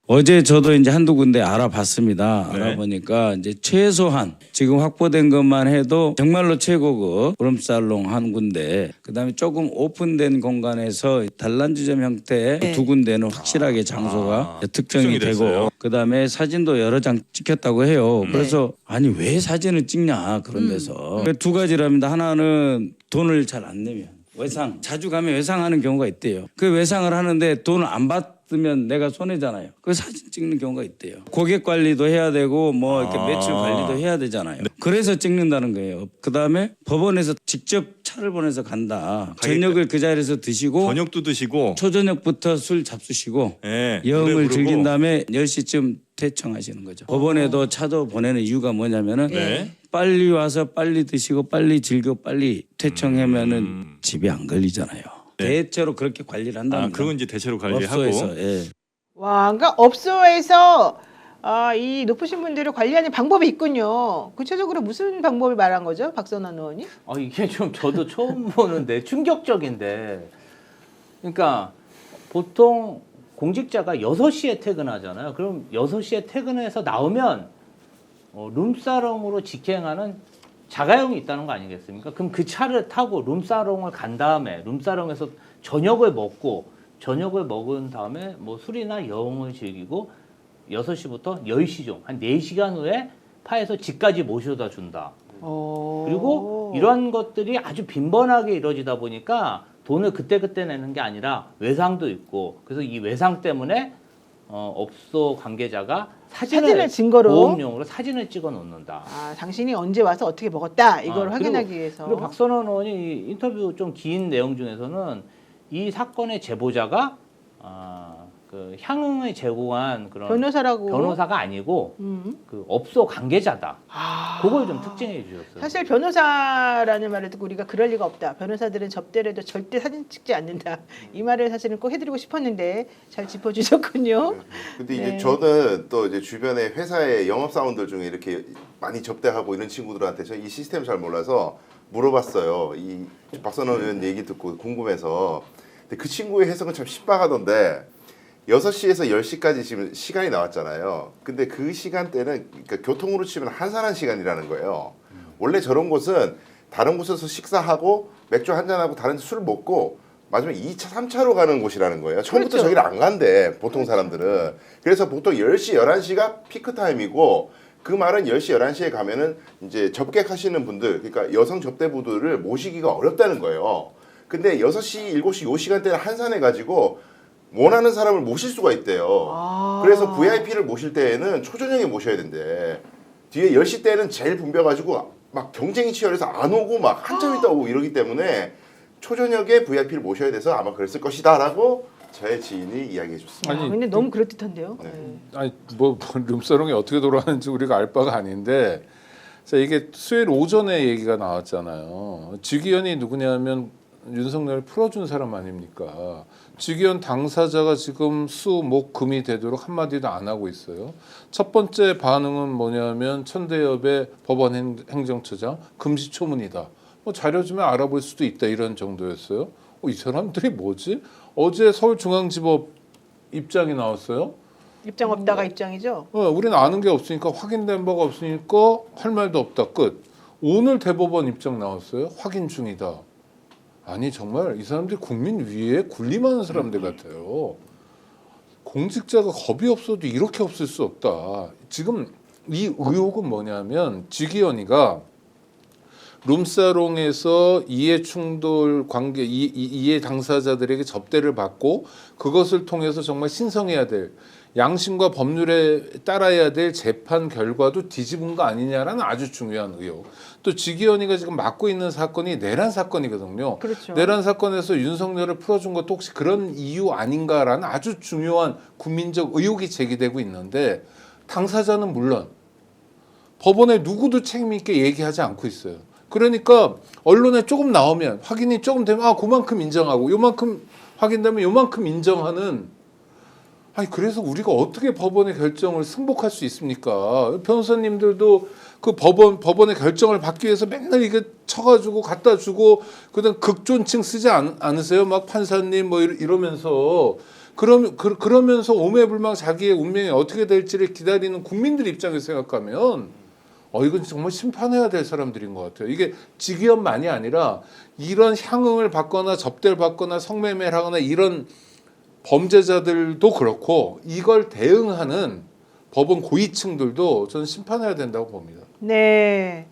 어제 저도 이제 한두 군데 알아봤습니다. 네. 알아보니까 이제 최소한 지금 확보된 것만 해도 정말로 최고급 룸살롱 한 군데, 그다음에 조금 오픈된 공간에서 단란주점 형태의 네. 두 군데는 확실하게 장소가 특정이 특정이 되고, 됐어요. 그다음에 사진도 여러 장 찍혔다고 해요. 그래서 아니 왜 사진을 찍냐 그런 데서 두 가지랍니다. 하나는 돈을 잘 안 내면 외상, 자주 가면 외상하는 경우가 있대요. 그 외상을 하는데 돈을 안 받으면 내가 손해잖아요. 그 사진 찍는 경우가 있대요. 고객 관리도 해야 되고 뭐 이렇게 매출 관리도 해야 되잖아요. 그래서 찍는다는 거예요. 그다음에 법원에서 직접 차를 보내서 간다. 저녁을 그 자리에서 드시고 저녁도 드시고 초저녁부터 술 잡수시고 예, 노래 영을 부르고. 즐긴 다음에 10시쯤 퇴청하시는 거죠. 법원에도 차도 보내는 이유가 뭐냐면은 네. 빨리 와서 빨리 드시고 빨리 즐겨 빨리 퇴청하면은 집에 안 걸리잖아요. 대체로 그렇게 관리를 한다는 거예요. 그건 이제 대체로 관리하고 업소에서. 예. 와, 그러니까 업소에서 이 높으신 분들을 관리하는 방법이 있군요. 구체적으로 무슨 방법을 말한 거죠, 박선원 의원이? 이게 좀 저도 처음 보는데 충격적인데, 그러니까 보통 공직자가 6시에 퇴근하잖아요. 그럼 6시에 퇴근해서 나오면 룸사롱으로 직행하는 자가용이 있다는 거 아니겠습니까? 그럼 그 차를 타고 룸사롱을 간 다음에 룸사롱에서 저녁을 먹은 다음에 뭐 술이나 여행을 즐기고 6시부터 10시 한 4시간 후에 파에서 집까지 모셔다 준다. 그리고 이런 것들이 아주 빈번하게 이루어지다 보니까 돈을 그때그때 내는 게 아니라 외상도 있고, 그래서 이 외상 때문에 업소 관계자가 사진을 증거로? 보험용으로 사진을 찍어 놓는다. 당신이 언제 와서 어떻게 먹었다 이걸 그리고- 확인하기 위해서. 그리고 박선원 의원이 이 인터뷰 좀 긴 내용 중에서는 이 사건의 제보자가 그 향응을 제공한 그런 변호사라고. 변호사가 아니고 음. 그 업소 관계자다. 그걸 좀 특징해 주셨어요. 사실 변호사라는 말을 듣고 우리가 그럴 리가 없다. 변호사들은 접대를 해도 절대 사진 찍지 않는다. 이 말을 사실은 꼭 해드리고 싶었는데 잘 짚어주셨군요. 근데 이제 네. 저는 또 이제 주변에 회사의 영업사원들 중에 이렇게 많이 접대하고 이런 친구들한테 저 이 시스템 잘 몰라서 물어봤어요. 이 박선원 의원 얘기 듣고 궁금해서. 근데 그 친구의 해석은 참 신박하던데 6시에서 10시까지 지금 시간이 나왔잖아요. 근데 그 시간대는 그러니까 교통으로 치면 한산한 시간이라는 거예요. 원래 저런 곳은 다른 곳에서 식사하고 맥주 한잔하고 다른 데 술 먹고 마지막에 2차, 3차로 가는 곳이라는 거예요. 처음부터 그렇죠. 저기를 안 간대, 보통 사람들은. 그래서 보통 10시, 11시가 피크 타임이고 그 말은 10시, 11시에 가면은 이제 접객하시는 분들, 그러니까 여성 접대부들을 모시기가 어렵다는 거예요. 근데 6시, 7시 요 시간대는 한산해가지고 원하는 사람을 모실 수가 있대요. 그래서 VIP를 모실 때에는 초저녁에 모셔야 된대. 뒤에 10시 때는 제일 붐벼가지고 막 경쟁이 치열해서 안 오고 막 한참 있다 오고 이러기 때문에 초저녁에 VIP를 모셔야 돼서 아마 그랬을 것이다라고 저의 지인이 이야기해 줬습니다. 아니, 근데 너무 그럴듯한데요. 네. 네. 아니 뭐 룸사롱이 어떻게 돌아가는지 우리가 알 바가 아닌데, 자 이게 수요일 오전에 얘기가 나왔잖아요. 직위원이 누구냐면 윤석열을 풀어준 사람 아닙니까? 직위원 당사자가 지금 수, 목, 금이 되도록 한마디도 안 하고 있어요. 첫 번째 반응은 뭐냐면 천대엽의 법원 행정처장 금시초문이다. 뭐 자료 주면 알아볼 수도 있다 이런 정도였어요. 이 사람들이 뭐지? 어제 서울중앙지법 입장이 나왔어요. 입장 없다가 입장이죠. 우리는 아는 게 없으니까 확인된 바가 없으니까 할 말도 없다 끝. 오늘 대법원 입장 나왔어요. 확인 중이다. 아니 정말 이 사람들이 국민 위에 군림하는 사람들 같아요. 공직자가 겁이 없어도 이렇게 없을 수 없다. 지금 이 의혹은 뭐냐면 직위원이가 룸사롱에서 이해 충돌 관계 이해 당사자들에게 접대를 받고 그것을 통해서 정말 신성해야 될 양심과 법률에 따라야 될 재판 결과도 뒤집은 거 아니냐라는 아주 중요한 의혹. 또 직위원이가 지금 맡고 있는 사건이 내란 사건이거든요. 그렇죠. 내란 사건에서 윤석열을 풀어준 것도 혹시 그런 이유 아닌가라는 아주 중요한 국민적 의혹이 제기되고 있는데 당사자는 물론 법원에 누구도 책임 있게 얘기하지 않고 있어요. 그러니까 언론에 조금 나오면 확인이 조금 되면 그만큼 인정하고 요만큼 확인되면 요만큼 인정하는 아니 그래서 우리가 어떻게 법원의 결정을 승복할 수 있습니까? 변호사님들도 그 법원의 결정을 받기 위해서 맨날 이게 쳐가지고 갖다 주고 그다음 극존칭 쓰지 않으세요? 막 판사님 뭐 이러면서 그러면서 오매불망 자기의 운명이 어떻게 될지를 기다리는 국민들 입장에서 생각하면 이건 정말 심판해야 될 사람들인 것 같아요. 이게 직위원만이 아니라 이런 향응을 받거나 접대를 받거나 성매매를 하거나 이런 범죄자들도 그렇고 이걸 대응하는 법원 고위층들도 저는 심판해야 된다고 봅니다. 네.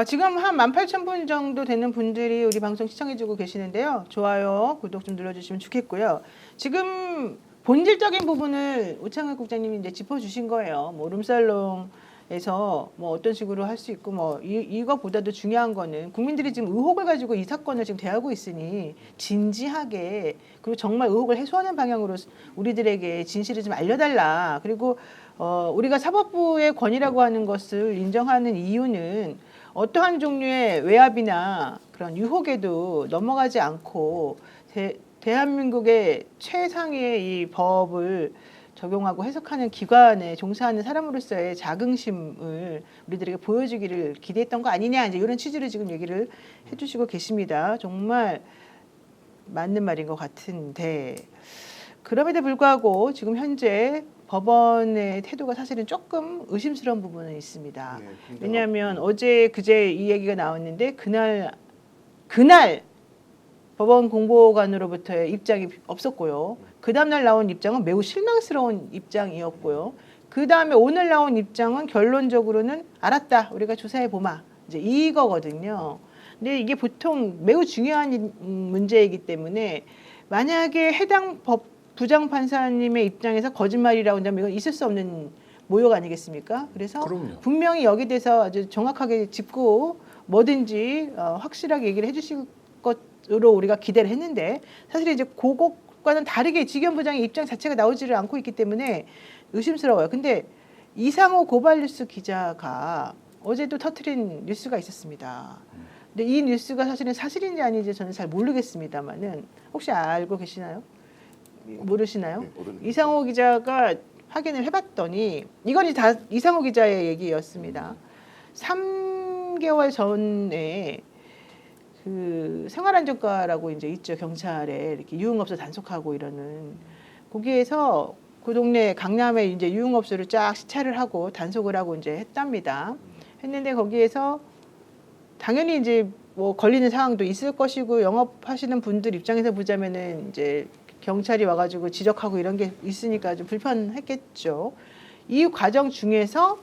지금 한 18,000분 정도 되는 분들이 우리 방송 시청해주고 계시는데요. 좋아요, 구독 좀 눌러주시면 좋겠고요. 지금 본질적인 부분을 우창혁 국장님이 이제 짚어주신 거예요. 뭐 룸살롱에서 뭐 어떤 식으로 할 수 있고 뭐 이거보다도 중요한 거는 국민들이 지금 의혹을 가지고 이 사건을 지금 대하고 있으니 진지하게 그리고 정말 의혹을 해소하는 방향으로 우리들에게 진실을 좀 알려달라. 그리고 우리가 사법부의 권위라고 하는 것을 인정하는 이유는 어떠한 종류의 외압이나 그런 유혹에도 넘어가지 않고 대한민국의 최상의 이 법을 적용하고 해석하는 기관에 종사하는 사람으로서의 자긍심을 우리들에게 보여주기를 기대했던 거 아니냐 이제 이런 취지로 지금 얘기를 해주시고 계십니다. 정말 맞는 말인 것 같은데 그럼에도 불구하고 지금 현재 법원의 태도가 사실은 조금 의심스러운 부분은 있습니다. 네, 왜냐하면 어제 그제 이 얘기가 나왔는데 그날 법원 공보관으로부터의 입장이 없었고요. 그 다음날 나온 입장은 매우 실망스러운 입장이었고요. 그 다음에 오늘 나온 입장은 결론적으로는 알았다. 우리가 조사해 보마. 이제 이거거든요. 근데 이게 보통 매우 중요한 문제이기 때문에 만약에 해당 부장판사님의 입장에서 거짓말이라고 한다면 이건 있을 수 없는 모욕 아니겠습니까? 그래서 그럼요. 분명히 여기 대해서 아주 정확하게 짚고 뭐든지 확실하게 얘기를 해주실 것으로 우리가 기대를 했는데 사실 이제 그것과는 다르게 지견부장의 입장 자체가 나오지를 않고 있기 때문에 의심스러워요. 근데 이상호 고발뉴스 기자가 어제도 터트린 뉴스가 있었습니다. 근데 이 뉴스가 사실은 사실인지 아닌지 저는 잘 모르겠습니다만은 혹시 알고 계시나요? 모르시나요? 네, 어떤 이상호 기자가 확인을 해봤더니 이건 다 이상호 기자의 얘기였습니다. 3개월 전에 그 생활안전과라고 이제 있죠. 경찰에 이렇게 유흥업소 단속하고 이러는 거기에서 그 동네 강남에 이제 유흥업소를 쫙 시찰을 하고 단속을 하고 이제 했답니다. 했는데 거기에서 당연히 이제 뭐 걸리는 상황도 있을 것이고 영업하시는 분들 입장에서 보자면은 이제 경찰이 와가지고 지적하고 이런 게 있으니까 좀 불편했겠죠. 이 과정 중에서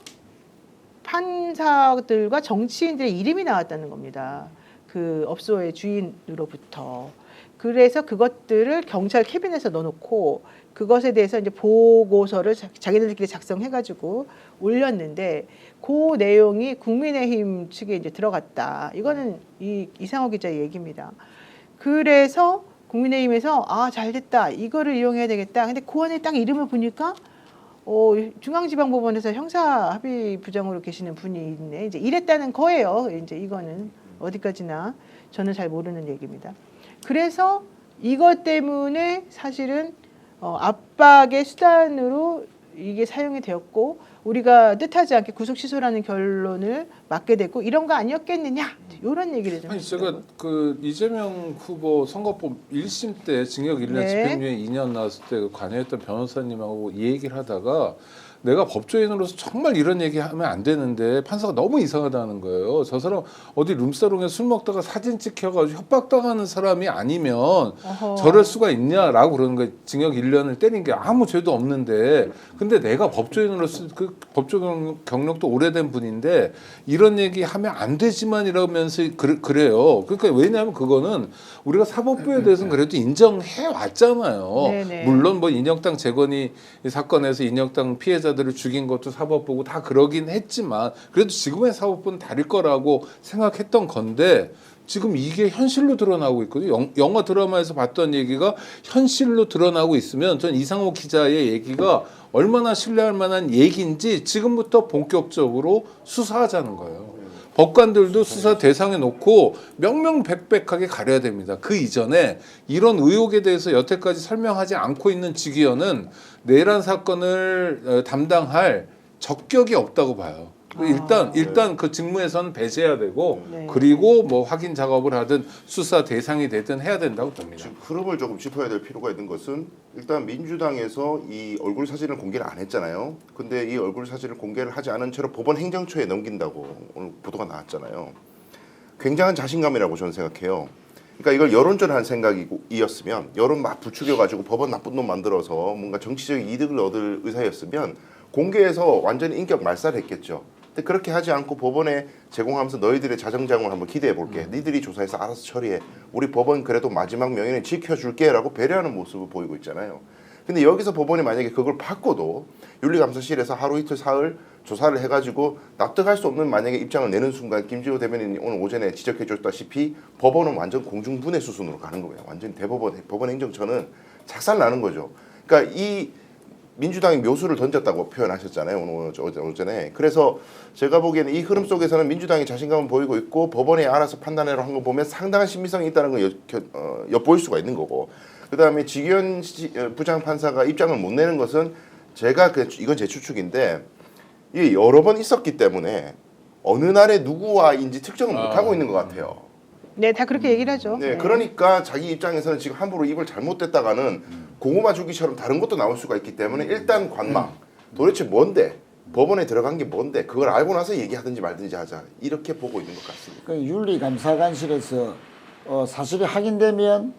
판사들과 정치인들의 이름이 나왔다는 겁니다. 그 업소의 주인으로부터. 그래서 그것들을 경찰 캐비넷에 넣어놓고 그것에 대해서 이제 보고서를 자기네들끼리 작성해가지고 올렸는데 그 내용이 국민의힘 측에 이제 들어갔다. 이거는 이상호 기자의 얘기입니다. 그래서 국민의힘에서 잘 됐다. 이거를 이용해야 되겠다. 근데 그 안에 딱 이름을 보니까 중앙지방법원에서 형사합의부장으로 계시는 분이 있네. 이제 이랬다는 거예요. 이제 이거는 어디까지나 저는 잘 모르는 얘기입니다. 그래서 이것 때문에 사실은 압박의 수단으로 이게 사용이 되었고 우리가 뜻하지 않게 구속 취소라는 결론을 맞게 됐고 이런 거 아니었겠느냐 이런 얘기를 좀 아니 해주더라고요. 제가 그 이재명 후보 선거법 1심 때 징역 1년 네. 집행유예 2년 나왔을 때 관여했던 변호사님하고 이 얘기를 하다가 내가 법조인으로서 정말 이런 얘기하면 안 되는데 판사가 너무 이상하다는 거예요. 저 사람 어디 룸사롱에 술 먹다가 사진 찍혀가지고 협박당하는 사람이 아니면 어허. 저럴 수가 있냐라고 그러는 거예요. 징역 1년을 때린 게 아무 죄도 없는데 근데 내가 법조인으로서 그 법조 경력도 오래된 분인데 이런 얘기 하면 안 되지만 이러면서 그래요. 그러니까 왜냐하면 그거는 우리가 사법부에 대해서는 그래도 인정해 왔잖아요. 네네. 물론 뭐 인혁당 재건이 사건에서 인혁당 피해자들을 죽인 것도 사법부고 다 그러긴 했지만 그래도 지금의 사법부는 다를 거라고 생각했던 건데 지금 이게 현실로 드러나고 있거든요. 영화 드라마에서 봤던 얘기가 현실로 드러나고 있으면 전 이상호 기자의 얘기가 얼마나 신뢰할 만한 얘기인지 지금부터 본격적으로 수사하자는 거예요. 법관들도 수사 대상에 놓고 명명백백하게 가려야 됩니다. 그 이전에 이런 의혹에 대해서 여태까지 설명하지 않고 있는 직위원은 내란 사건을 담당할 적격이 없다고 봐요. 일단 그 직무에서는 배제해야 되고 네. 그리고 뭐 확인 작업을 하든 수사 대상이 되든 해야 된다고 봅니다. 지금 흐름을 조금 짚어야 될 필요가 있는 것은 일단 민주당에서 이 얼굴 사진을 공개를 안 했잖아요. 근데 이 얼굴 사진을 공개를 하지 않은 채로 법원 행정처에 넘긴다고 오늘 보도가 나왔잖아요. 굉장한 자신감이라고 저는 생각해요. 그러니까 이걸 여론전한 생각이었으면 여론 막 부추겨가지고 법원 나쁜 놈 만들어서 뭔가 정치적인 이득을 얻을 의사였으면 공개해서 완전히 인격 말살했겠죠. 근데 그렇게 하지 않고 법원에 제공하면서 너희들의 자정작용을 한번 기대해 볼게. 니들이 조사해서 알아서 처리해. 우리 법원 그래도 마지막 명예는 지켜줄게라고 배려하는 모습을 보이고 있잖아요. 근데 여기서 법원이 만약에 그걸 받고도 윤리감사실에서 하루 이틀 사흘 조사를 해가지고 납득할 수 없는 만약에 입장을 내는 순간 김지호 대변인이 오늘 오전에 지적해 줬다시피 법원은 완전 공중분해 수순으로 가는 거예요. 완전 법원 행정처는 작살나는 거죠. 그러니까 이 민주당이 묘수를 던졌다고 표현하셨잖아요. 오늘 오전에. 그래서 제가 보기에는 이 흐름 속에서는 민주당이 자신감을 보이고 있고 법원에 알아서 판단해라 한 거 보면 상당한 신빙성이 있다는 걸 엿보일 수가 있는 거고, 그다음에 지기현 부장판사가 입장을 못 내는 것은 제가 이건 제 추측인데 이게 여러 번 있었기 때문에 어느 날에 누구와인지 특정을 못 하고 있는 것 같아요. 네, 다 그렇게 얘기를 하죠. 네, 그러니까 자기 입장에서는 지금 함부로 입을 잘못댔다가는 고구마 주기처럼 다른 것도 나올 수가 있기 때문에 일단 관망. 도대체 뭔데? 법원에 들어간 게 뭔데? 그걸 알고 나서 얘기하든지 말든지 하자. 이렇게 보고 있는 것 같습니다. 그 윤리감사관실에서 사실이 확인되면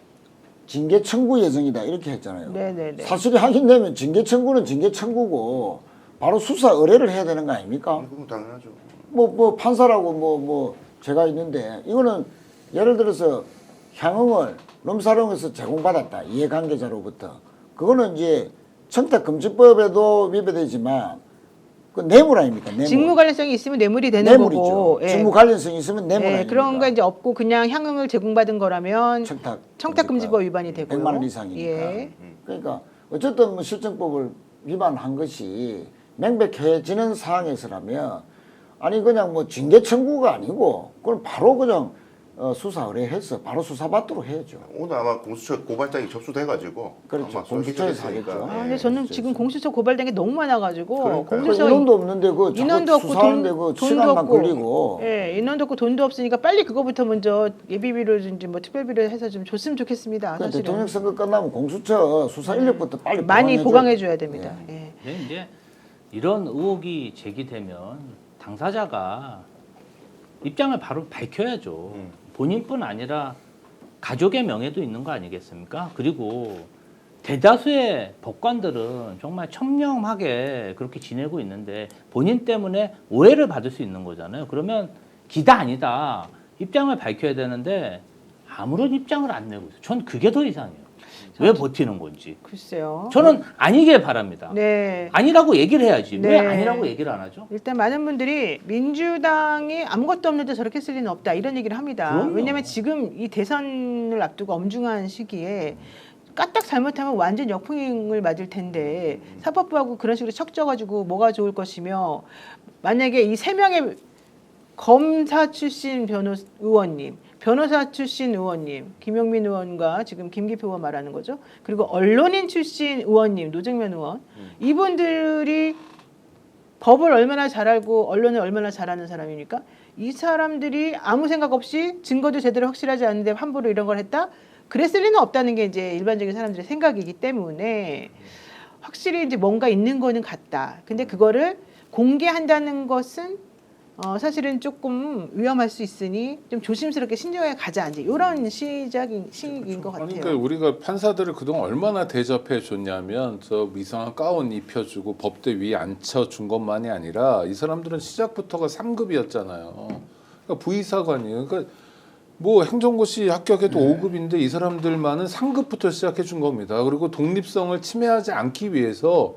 징계 청구 예정이다 이렇게 했잖아요. 네네네. 사실이 확인되면 징계 청구는 징계 청구고 바로 수사 의뢰를 해야 되는 거 아닙니까? 그건 당연하죠. 뭐 판사라고 뭐 제가 있는데 이거는 예를 들어서 향응을 룸사롱에서 제공받았다 이해관계자로부터, 그거는 이제 청탁금지법에도 위배되지만 그 뇌물 아닙니까? 뇌물. 직무 관련성이 있으면 뇌물이 되는 뇌물이죠. 거고. 예. 직무 관련성이 있으면 뇌물 아닙니까? 그런 거 이제 없고 그냥 향응을 제공받은 거라면 청탁금지법 위반이 되고요. 100만 원 이상이니까. 예. 그러니까 어쨌든 뭐 실정법을 위반한 것이 명백해지는 상황에서라면 아니 그냥 뭐 징계 청구가 아니고 그걸 바로 그냥 수사 의뢰해서 바로 수사받도록 해야죠. 오늘 아마 공수처 고발장이 접수돼가지고 그렇죠. 아마 공수처에서 소식이 하겠죠. 됐으니까. 근데 저는 지금 공수처 고발된 게 너무 많아가지고 그러니까요. 공수처 인원도 없는데 그 인원도 자꾸 없고 수사하는데 그 돈도 시간만 없고. 걸리고. 예, 인원도 없고 돈도 없으니까 빨리 그거부터 먼저 예비비로든지 뭐 특별비로 해서 좀 줬으면 좋겠습니다. 그러니까 사실은 대통령 선거 끝나면 공수처 수사 인력부터 빨리 많이 보강해줘야 보강해줘야 됩니다. 예. 근데 이제 이런 의혹이 제기되면 당사자가 입장을 바로 밝혀야죠. 본인뿐 아니라 가족의 명예도 있는 거 아니겠습니까? 그리고 대다수의 법관들은 정말 청렴하게 그렇게 지내고 있는데 본인 때문에 오해를 받을 수 있는 거잖아요. 그러면 기다 아니다 입장을 밝혀야 되는데 아무런 입장을 안 내고 있어요. 전 그게 더 이상해요. 왜 버티는 건지. 글쎄요. 저는 아니길 바랍니다. 네. 아니라고 얘기를 해야지. 네. 왜 아니라고 얘기를 안 하죠? 일단 많은 분들이 민주당이 아무것도 없는데 저렇게 쓸 리는 없다 이런 얘기를 합니다. 그럼요. 왜냐하면 지금 이 대선을 앞두고 엄중한 시기에 까딱 잘못하면 완전 역풍을 맞을 텐데 사법부하고 그런 식으로 척져가지고 뭐가 좋을 것이며, 만약에 이 세 명의 검사 출신 의원님, 변호사 출신 의원님, 김용민 의원과 지금 김기표 의원 말하는 거죠. 그리고 언론인 출신 의원님, 노정면 의원, 이분들이 법을 얼마나 잘 알고 언론을 얼마나 잘하는 사람입니까? 이 사람들이 아무 생각 없이 증거도 제대로 확실하지 않은데 함부로 이런 걸 했다? 그랬을 리는 없다는 게 이제 일반적인 사람들의 생각이기 때문에 확실히 이제 뭔가 있는 거는 같다. 근데 그거를 공개한다는 것은 사실은 조금 위험할 수 있으니 좀 조심스럽게 신중하게 가자, 이제 이런 시작인 것 같아요. 그러니까 우리가 판사들을 그동안 얼마나 대접해 줬냐면 저 이상한 가운 입혀주고 법대 위에 앉혀준 것만이 아니라 이 사람들은 시작부터가 3급이었잖아요. 그러니까 부의사관이에요. 그러니까 뭐 행정고시 합격해도 5급인데 이 사람들만은 3급부터 시작해 준 겁니다. 그리고 독립성을 침해하지 않기 위해서,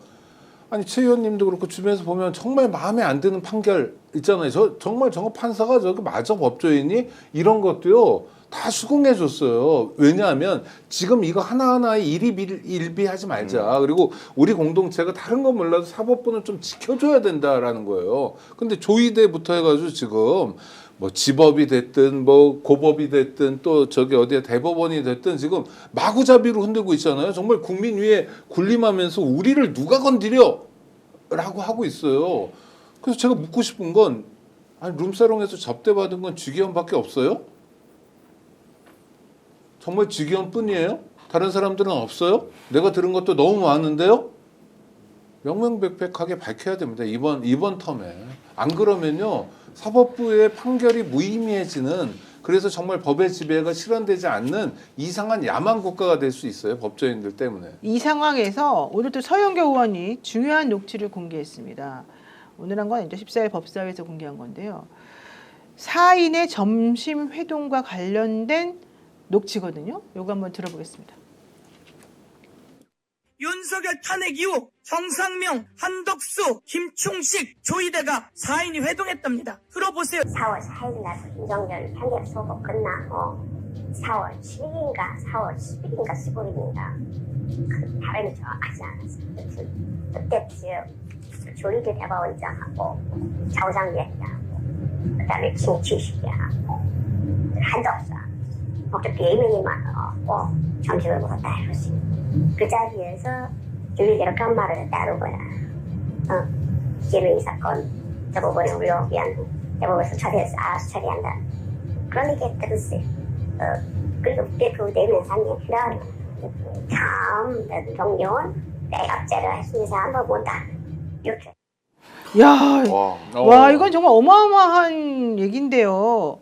아니 최 의원님도 그렇고 주변에서 보면 정말 마음에 안 드는 판결 있잖아요. 정말 저거 판사가 저거 맞아 법조인이 이런 것도요 다 수긍해 줬어요. 왜냐하면 지금 이거 하나하나에 일비하지 말자. 그리고 우리 공동체가 다른 건 몰라도 사법부는 좀 지켜줘야 된다라는 거예요. 근데 조의대부터 해가지고 지금 뭐 지법이 됐든 뭐 고법이 됐든 또 저기 어디에 대법원이 됐든 지금 마구잡이로 흔들고 있잖아요. 정말 국민 위에 군림하면서 우리를 누가 건드려? 라고 하고 있어요. 그래서 제가 묻고 싶은 건 아니 룸사롱에서 접대받은 건 주기현밖에 없어요? 정말 주기현뿐이에요? 다른 사람들은 없어요? 내가 들은 것도 너무 많은데요? 명명백백하게 밝혀야 됩니다. 이번 텀에. 안 그러면요. 사법부의 판결이 무의미해지는 그래서 정말 법의 지배가 실현되지 않는 이상한 야만 국가가 될 수 있어요. 법조인들 때문에. 이 상황에서 오늘 또 서영교 의원이 중요한 녹취를 공개했습니다. 오늘 한 건 이제 14일 법사위에서 공개한 건데요. 4인의 점심 회동과 관련된 녹취거든요. 요거 한번 들어보겠습니다. 윤석열 탄핵 이후 정상명, 한덕수, 김충식, 조희대가 4인이 회동했답니다. 들어보세요. 4월 4일 날 윤석열 탄핵 소고 끝나고 4월 7일인가 4월 10일인가 15일인가 그 발음이 정확하지 않았어요. 그때 조희대 대법원장하고 좌우장위원장하고 그다음에 김충식이하고 한덕수하고 목적 예민이만 하고 정식을 먹었다 이러지. 그 자리에서 조희대로 깜 말을 했다는 거야. 이재명이 사건 대법원에 우려위한 대법원에서 처리해서 알아서 처리한다. 그런 얘기 들었어요. 그리고 그때 그 내면상이랑 다음 대통령은 내각제를 했으면서 한번 본다. 이렇게. 야, 와. 와 이건 정말 어마어마한 얘긴데요.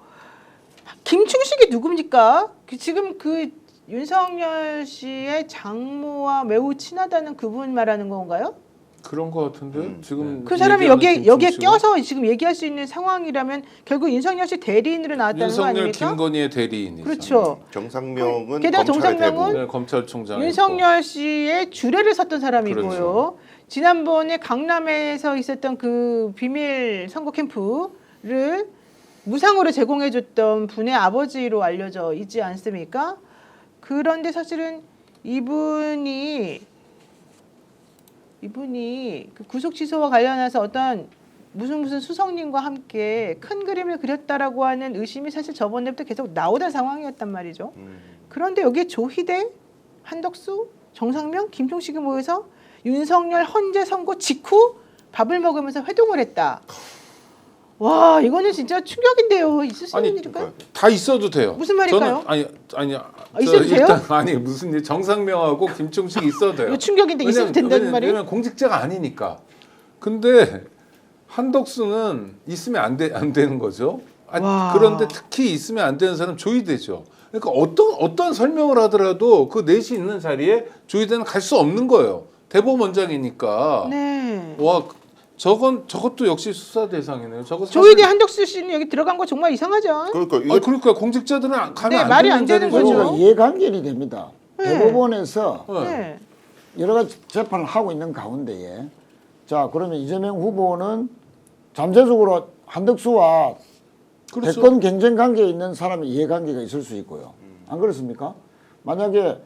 김충식이 누굽니까? 지금 그 윤석열 씨의 장모와 매우 친하다는 그분 말하는 건가요? 그런 것 같은데 지금 그 사람이 얘기하는 여기에 김충식은? 껴서 지금 얘기할 수 있는 상황이라면 결국 윤석열 씨 대리인으로 나왔다는 거 윤석열 아닙니까? 김건희의 대리인이죠. 그렇죠. 정상명은 게다가 검찰의 정상명은 대부. 네, 검찰총장. 윤석열 씨의 주례를 섰던 사람이고요. 그렇죠. 지난번에 강남에서 있었던 그 비밀 선거 캠프를 무상으로 제공해줬던 분의 아버지로 알려져 있지 않습니까? 그런데 사실은 이분이 그 구속 취소와 관련해서 어떤 무슨 수석님과 함께 큰 그림을 그렸다라고 하는 의심이 사실 저번에부터 계속 나오던 상황이었단 말이죠. 그런데 여기에 조희대, 한덕수, 정상명, 김종식이 모여서 윤석열 헌재 선고 직후 밥을 먹으면서 회동을 했다. 와, 이거는 진짜 충격인데요. 있을 수 있는 아니, 일일까요? 다 있어도 돼요. 무슨 말일까요? 저는 아니 있어도 돼요? 일단 아니 무슨 일 정상명하고 김충식 있어도 돼요. 이거 충격인데 있어도 된다는 말이에요? 왜냐면 공직자가 아니니까. 근데 한덕수는 있으면 안 되는 거죠. 와. 그런데 특히 있으면 안 되는 사람 조희대죠. 그러니까 어떤 설명을 하더라도 그 넷이 있는 자리에 조희대는 갈 수 없는 거예요. 대법원장이니까. 네. 와 저것도 역시 수사 대상이네요. 저거 조희대 한덕수 씨는 여기 들어간 거 정말 이상하죠. 그러니까 이거 그러니까 공직자들은 가면 네, 안 말이 되는 안 되는 자리죠. 거죠. 그러니까 이해관계이 됩니다. 네. 대법원에서 네. 여러 가지 재판을 하고 있는 가운데에 자 그러면 이재명 후보는 잠재적으로 한덕수와 그렇죠. 대권 경쟁 관계에 있는 사람의 이해관계가 있을 수 있고요. 안 그렇습니까? 만약에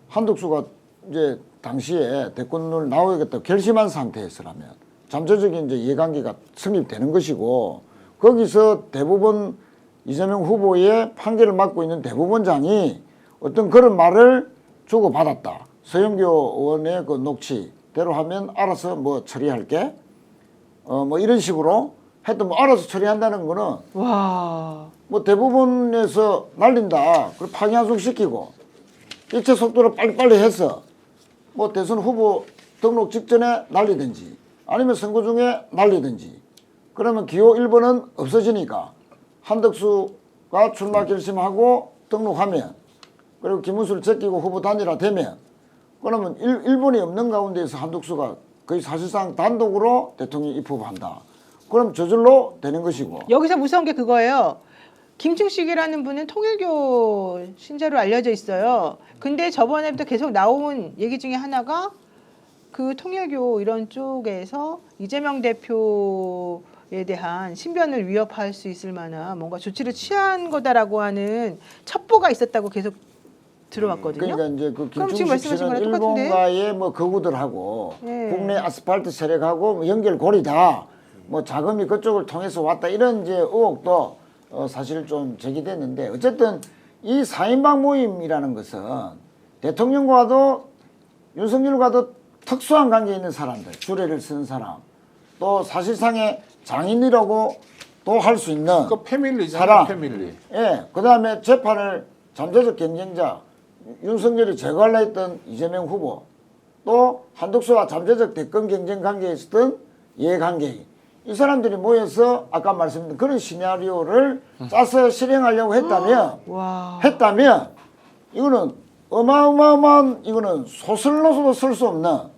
한덕수가 이제 당시에 대권을 나오겠다고 결심한 상태에서라면 잠재적인 이제 이해관계가 성립되는 것이고 거기서 대법원 이재명 후보의 판결을 맡고 있는 대법원장이 어떤 그런 말을 주고받았다. 서영교 의원의 그 녹취대로 하면 알아서 뭐 처리할게. 뭐 이런 식으로 하여튼 뭐 알아서 처리한다는 거는 와. 뭐 대법원에서 날린다. 그리고 파기환송시키고 일체 속도로 빨리빨리 해서 뭐 대선 후보 등록 직전에 날리든지 아니면 선거 중에 날리든지 그러면 기호 1번은 없어지니까 한덕수가 출마 결심하고 등록하면 그리고 김문수를 제끼고 후보 단일화 되면 그러면 1번이 없는 가운데에서 한덕수가 거의 사실상 단독으로 대통령 입후보한다. 그럼 저절로 되는 것이고 여기서 무서운 게 그거예요. 김충식이라는 분은 통일교 신자로 알려져 있어요. 근데 저번에부터 계속 나온 얘기 중에 하나가 그 통일교 이런 쪽에서 이재명 대표에 대한 신변을 위협할 수 있을 만한 뭔가 조치를 취한 거다라고 하는 첩보가 있었다고 계속 들어왔거든요. 그러니까 이제 그 그럼 지금 김충식 말씀하신 씨는 거랑 똑같은데? 일본과의 뭐 거구들하고 네. 국내 아스팔트 세력하고 뭐 연결고리다. 뭐 자금이 그쪽을 통해서 왔다 이런 이제 의혹도 사실 좀 제기됐는데 어쨌든 이 4인방 모임이라는 것은 대통령과도 윤석열과도 특수한 관계에 있는 사람들, 주례를 쓰는 사람, 또 사실상의 장인이라고 또 할 수 있는 그 패밀리잖아, 사람. 패밀리. 예, 그 다음에 재판을 잠재적 경쟁자, 윤석열이 제거하려 했던 이재명 후보, 또 한덕수와 잠재적 대권 경쟁 관계에 있었던 이해관계인, 이 사람들이 모여서 아까 말씀드린 그런 시나리오를 짜서 실행하려고 했다면 이거는 어마어마한 이거는 소설로서도 쓸 수 없는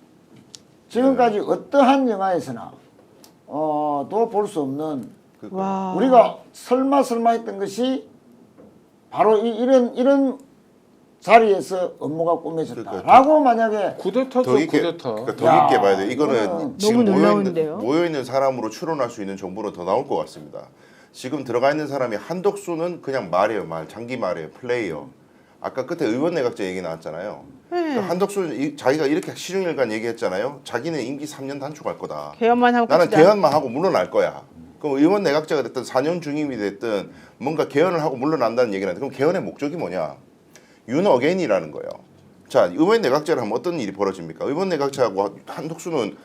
지금까지 어떠한 영화에서나 또 볼 수 없는 와. 우리가 설마 했던 것이 바로 이런 자리에서 업무가 꾸며졌다라고 만약에 쿠데타죠, 더 있게, 쿠데타. 그러니까 더 있게 봐야 돼. 이거는 이거는 지금 너무 놀라운데요? 모여있는 사람으로 추론할 수 있는 정보는 더 나올 것 같습니다. 지금 들어가 있는 사람이 한덕수는 그냥 말이에요, 장기 말이에요, 플레이어. 아까 끝에 의원 내각제 얘기 나왔잖아요. 그 한덕수는 자기가 이렇게 시중일관 얘기했잖아요. 자기는 임기 3년 단축할 거다. 개헌만 하고 나는 끝이다. 개헌만 하고 물러날 거야. 그럼 의원 내각제가 됐든 4년 중임이 됐든 뭔가 개헌을 하고 물러난다는 얘기는 그럼 개헌의 목적이 뭐냐? 윤어게인이라는 거예요. 자, 의원 내각제를 하면 어떤 일이 벌어집니까? 의원 내각제하고 한덕수는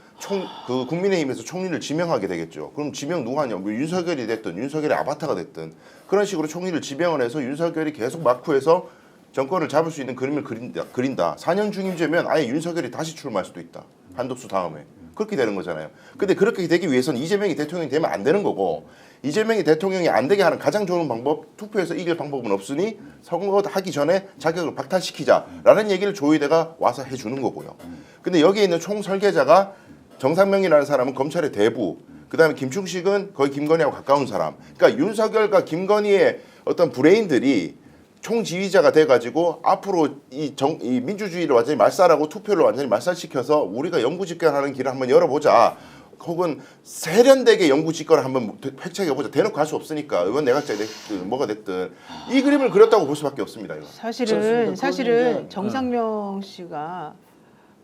국민의힘에서 총리를 지명하게 되겠죠. 그럼 지명 누가 하냐? 뭐 윤석열이 됐든 윤석열의 아바타가 됐든 그런 식으로 총리를 지명을 해서 윤석열이 계속 마쿠해서 정권을 잡을 수 있는 그림을 그린다. 4년 중임제면 아예 윤석열이 다시 출마할 수도 있다. 한덕수 다음에. 그렇게 되는 거잖아요. 근데 그렇게 되기 위해서는 이재명이 대통령이 되면 안 되는 거고 이재명이 대통령이 안 되게 하는 가장 좋은 방법, 투표에서 이길 방법은 없으니 선거하기 전에 자격을 박탈시키자라는 얘기를 조희대가 와서 해주는 거고요. 근데 여기에 있는 총 설계자가 정상명이라는 사람은 검찰의 대부, 그 다음에 김충식은 거의 김건희하고 가까운 사람. 그러니까 윤석열과 김건희의 어떤 브레인들이 총지휘자가 돼가지고 앞으로 이 민주주의를 완전히 말살하고 투표를 완전히 말살시켜서 우리가 영구집권하는 길을 한번 열어보자. 혹은 세련되게 영구집권을 한번 획책해보자. 대놓고 할 수 없으니까 의원 내각제 됐든 뭐가 됐든 이 그림을 그렸다고 볼 수밖에 없습니다. 이거. 사실은 정상명 씨가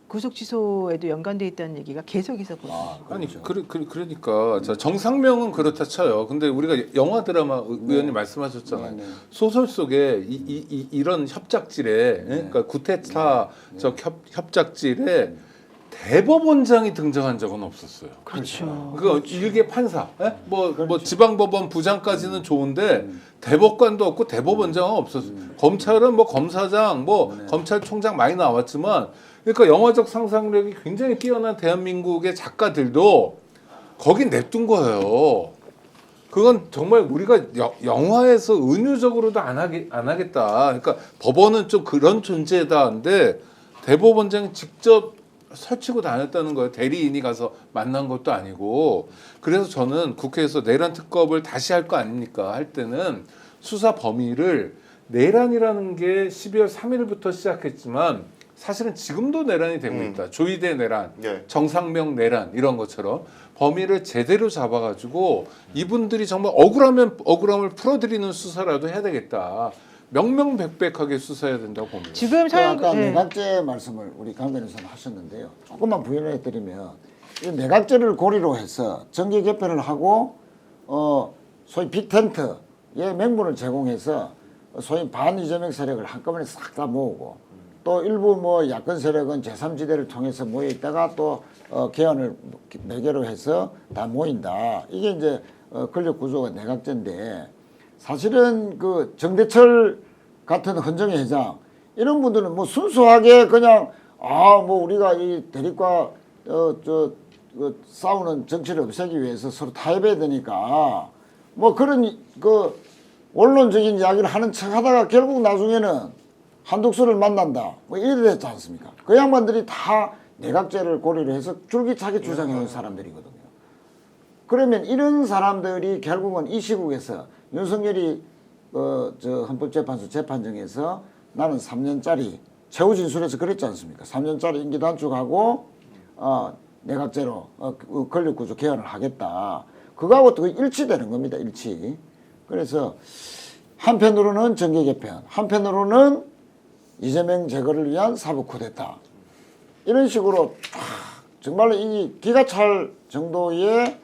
구속 취소에도 연관돼 있다는 얘기가 계속 있었거든요. 아니 그러니까 자, 정상명은 그렇다 쳐요. 근데 우리가 영화 드라마 의원님 말씀하셨잖아요. 소설 속에 이런 협작질에 그러니까 구테타적 협작질에 대법원장이 등장한 적은 없었어요. 그렇죠. 그 일개 판사, 뭐 지방법원 부장까지는 좋은데 대법관도 없고 대법원장은 없었어요. 검찰은 뭐 검사장, 뭐 검찰총장 많이 나왔지만, 그러니까 영화적 상상력이 굉장히 뛰어난 대한민국의 작가들도 거긴 냅둔 거예요. 그건 정말 우리가 영화에서 은유적으로도 안 하겠다. 그러니까 법원은 좀 그런 존재다인데 대법원장이 직접 설치고 다녔다는 거예요. 대리인이 가서 만난 것도 아니고. 그래서 저는 국회에서 내란 특검을 다시 할 거 아닙니까? 할 때는 수사 범위를 내란이라는 게 12월 3일부터 시작했지만 사실은 지금도 내란이 되고 있다. 조희대 내란, 정상명 내란 이런 것처럼 범위를 제대로 잡아가지고 이분들이 정말 억울하면 억울함을 풀어드리는 수사라도 해야 되겠다. 명명백백하게 수사해야 된다고 봅니다. 지금 아까 내각제 말씀을 우리 강 변호사님 하셨는데요. 조금만 부연을 해드리면 이 내각제를 고리로 해서 정계 개편을 하고 소위 빅텐트의 명분을 제공해서 소위 반이재명 세력을 한꺼번에 싹 다 모으고 또 일부 뭐 야권 세력은 제3지대를 통해서 모여 있다가 또 개헌을 매개로 해서 다 모인다. 이게 이제 권력 구조가 내각제인데 사실은 그 정대철 같은 헌정의 회장 이런 분들은 뭐 순수하게 그냥 뭐 우리가 이 대립과 싸우는 정치를 없애기 위해서 서로 타협해야 되니까 뭐 그런 그 원론적인 이야기를 하는 척하다가 결국 나중에는 한덕수를 만난다 뭐 이래 됐지 않습니까? 그 양반들이 다 내각제를 고리로 해서 줄기차게 주장해온 사람들이거든요. 그러면 이런 사람들이 결국은 이 시국에서 윤석열이 저 헌법재판소 재판정에서 나는 3년짜리 최후 진술에서 그랬지 않습니까? 3년짜리 임기 단축하고 내각제로 권력구조 개헌을 하겠다. 그거하고 또 일치되는 겁니다. 일치. 그래서 한편으로는 정계 개편, 한편으로는 이재명 제거를 위한 사법 쿠데타 이런 식으로 정말로 이 기가 찰 정도의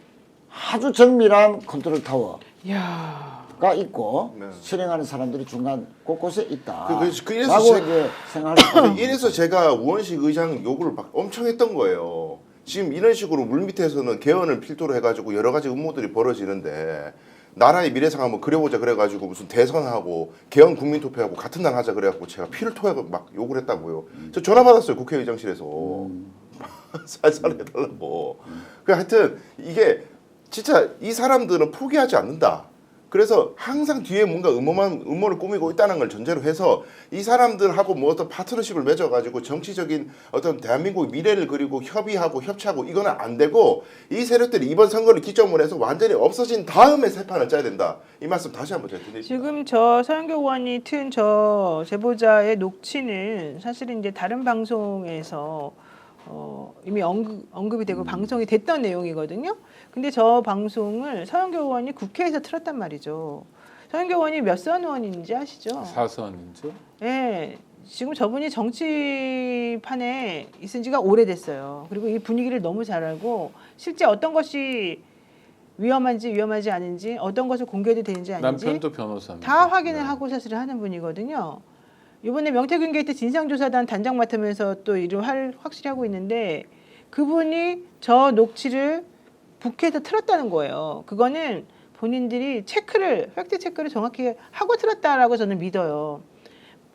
아주 정밀한 컨트롤 타워가 야. 있고 네. 실행하는 사람들이 중간 곳곳에 있다. 그래서 라고 제- 이제 생각을 이래서 제가 우원식 의장 욕을 막 엄청 했던 거예요. 지금 이런 식으로 물밑에서는 개헌을 필두로 해가지고 여러 가지 음모들이 벌어지는데 나라의 미래상 한번 그려보자 그래가지고 무슨 대선하고 개헌 국민투표하고 같은 날 하자 그래갖고 제가 피를 토하고 막 욕을 했다고요. 저 전화 받았어요 국회의장실에서 살살 해달라고. 그 하여튼 이게 진짜 이 사람들은 포기하지 않는다. 그래서 항상 뒤에 뭔가 음모를 꾸미고 있다는 걸 전제로 해서 이 사람들하고 뭐 어떤 파트너십을 맺어가지고 정치적인 어떤 대한민국의 미래를 그리고 협의하고 협치하고 이거는 안 되고 이 세력들이 이번 선거를 기점으로 해서 완전히 없어진 다음에 새 판을 짜야 된다. 이 말씀 다시 한번 제가 드립니다. 지금 저 서영교 의원이 튼 저 제보자의 녹취는 사실은 이제 다른 방송에서 이미 언급이 되고 방송이 됐던 내용이거든요. 근데 저 방송을 서영교 의원이 국회에서 틀었단 말이죠. 서영교 의원이 몇 선 의원인지 아시죠? 4선이죠. 네. 지금 저분이 정치판에 있은 지가 오래됐어요. 그리고 이 분위기를 너무 잘 알고 실제 어떤 것이 위험한지 위험하지 않은지 어떤 것을 공개해도 되는지 아닌지 남편도 변호사입니다. 다 확인을 네. 하고 사실을 하는 분이거든요. 이번에 명태균 게이트 진상조사단 단장 맡으면서 또 일을 확실히 하고 있는데 그분이 저 녹취를 국회에서 틀었다는 거예요. 그거는 본인들이 팩트 체크를 정확히 하고 틀었다라고 저는 믿어요.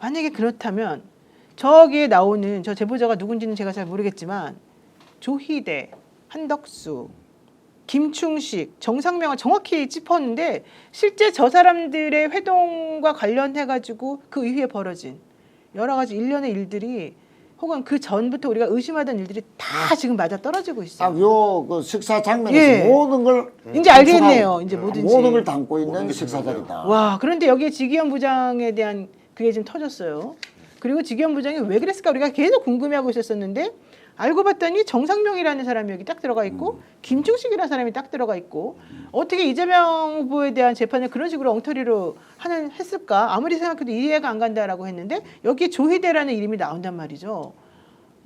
만약에 그렇다면 저기에 나오는 저 제보자가 누군지는 제가 잘 모르겠지만 조희대, 한덕수, 김충식, 정상명을 정확히 짚었는데 실제 저 사람들의 회동과 관련해가지고 그 이후에 벌어진 여러 가지 일련의 일들이 혹은 그 전부터 우리가 의심하던 일들이 다 지금 맞아 떨어지고 있어요. 요그 식사 장면에서 예. 모든 걸 이제 알겠네요. 이제 뭐든지. 모든 걸 담고 있는 모든 게 식사 들어가요. 자리다. 와, 그런데 여기에 지기현 부장에 대한 그게 지금 터졌어요. 그리고 지기현 부장이 왜 그랬을까 우리가 계속 궁금해하고 있었었는데 알고 봤더니 정상명이라는 사람이 여기 딱 들어가 있고 김충식이라는 사람이 딱 들어가 있고 어떻게 이재명 후보에 대한 재판을 그런 식으로 엉터리로 했을까? 아무리 생각해도 이해가 안 간다라고 했는데 여기에 조희대라는 이름이 나온단 말이죠.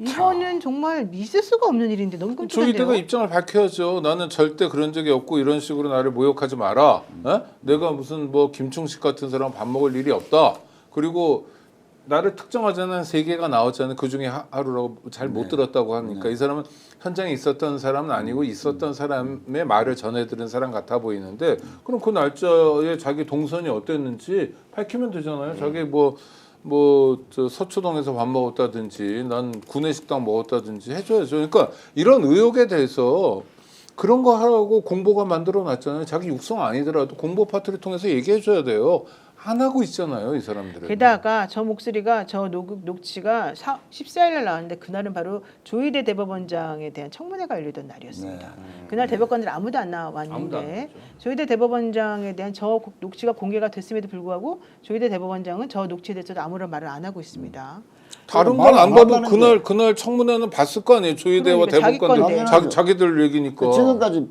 이거는 정말 있을 수가 없는 일인데 너무 끔찍한데요. 조희대가 입장을 밝혀야죠. 나는 절대 그런 적이 없고 이런 식으로 나를 모욕하지 마라. 에? 내가 무슨 뭐 김충식 같은 사람 밥 먹을 일이 없다. 그리고 나를 특정하지 않은 3개가 나왔잖아요. 그중에 하루라고 잘 못 들었다고 하니까 이 사람은 현장에 있었던 사람은 아니고 있었던 사람의 말을 전해 들은 사람 같아 보이는데 그럼 그 날짜에 자기 동선이 어땠는지 밝히면 되잖아요. 자기 저 서초동에서 밥 먹었다든지 난 구내식당 먹었다든지 해줘야죠. 그러니까 이런 의혹에 대해서 그런 거 하라고 공보가 만들어 놨잖아요. 자기 육성 아니더라도 공보 파트를 통해서 얘기해 줘야 돼요. 안 하고 있잖아요, 이 사람들은. 게다가 저 목소리가 저 녹취가 14일날 나왔는데 그날은 바로 조희대 대법원장에 대한 청문회가 열리던 날이었습니다. 그날 대법관들 아무도 안 아무도 안 나왔는데 나왔죠. 조희대 대법원장에 대한 저 녹취가 공개가 됐음에도 불구하고 조희대 대법원장은 저 녹취에 대해서도 아무런 말을 안 하고 있습니다. 다른 말 건 안 안 봐도 한다는 그날 청문회는 봤을 거 아니에요. 조희대와 그러니까 자기 대법관들 건데. 자기들 얘기니까. 지금까지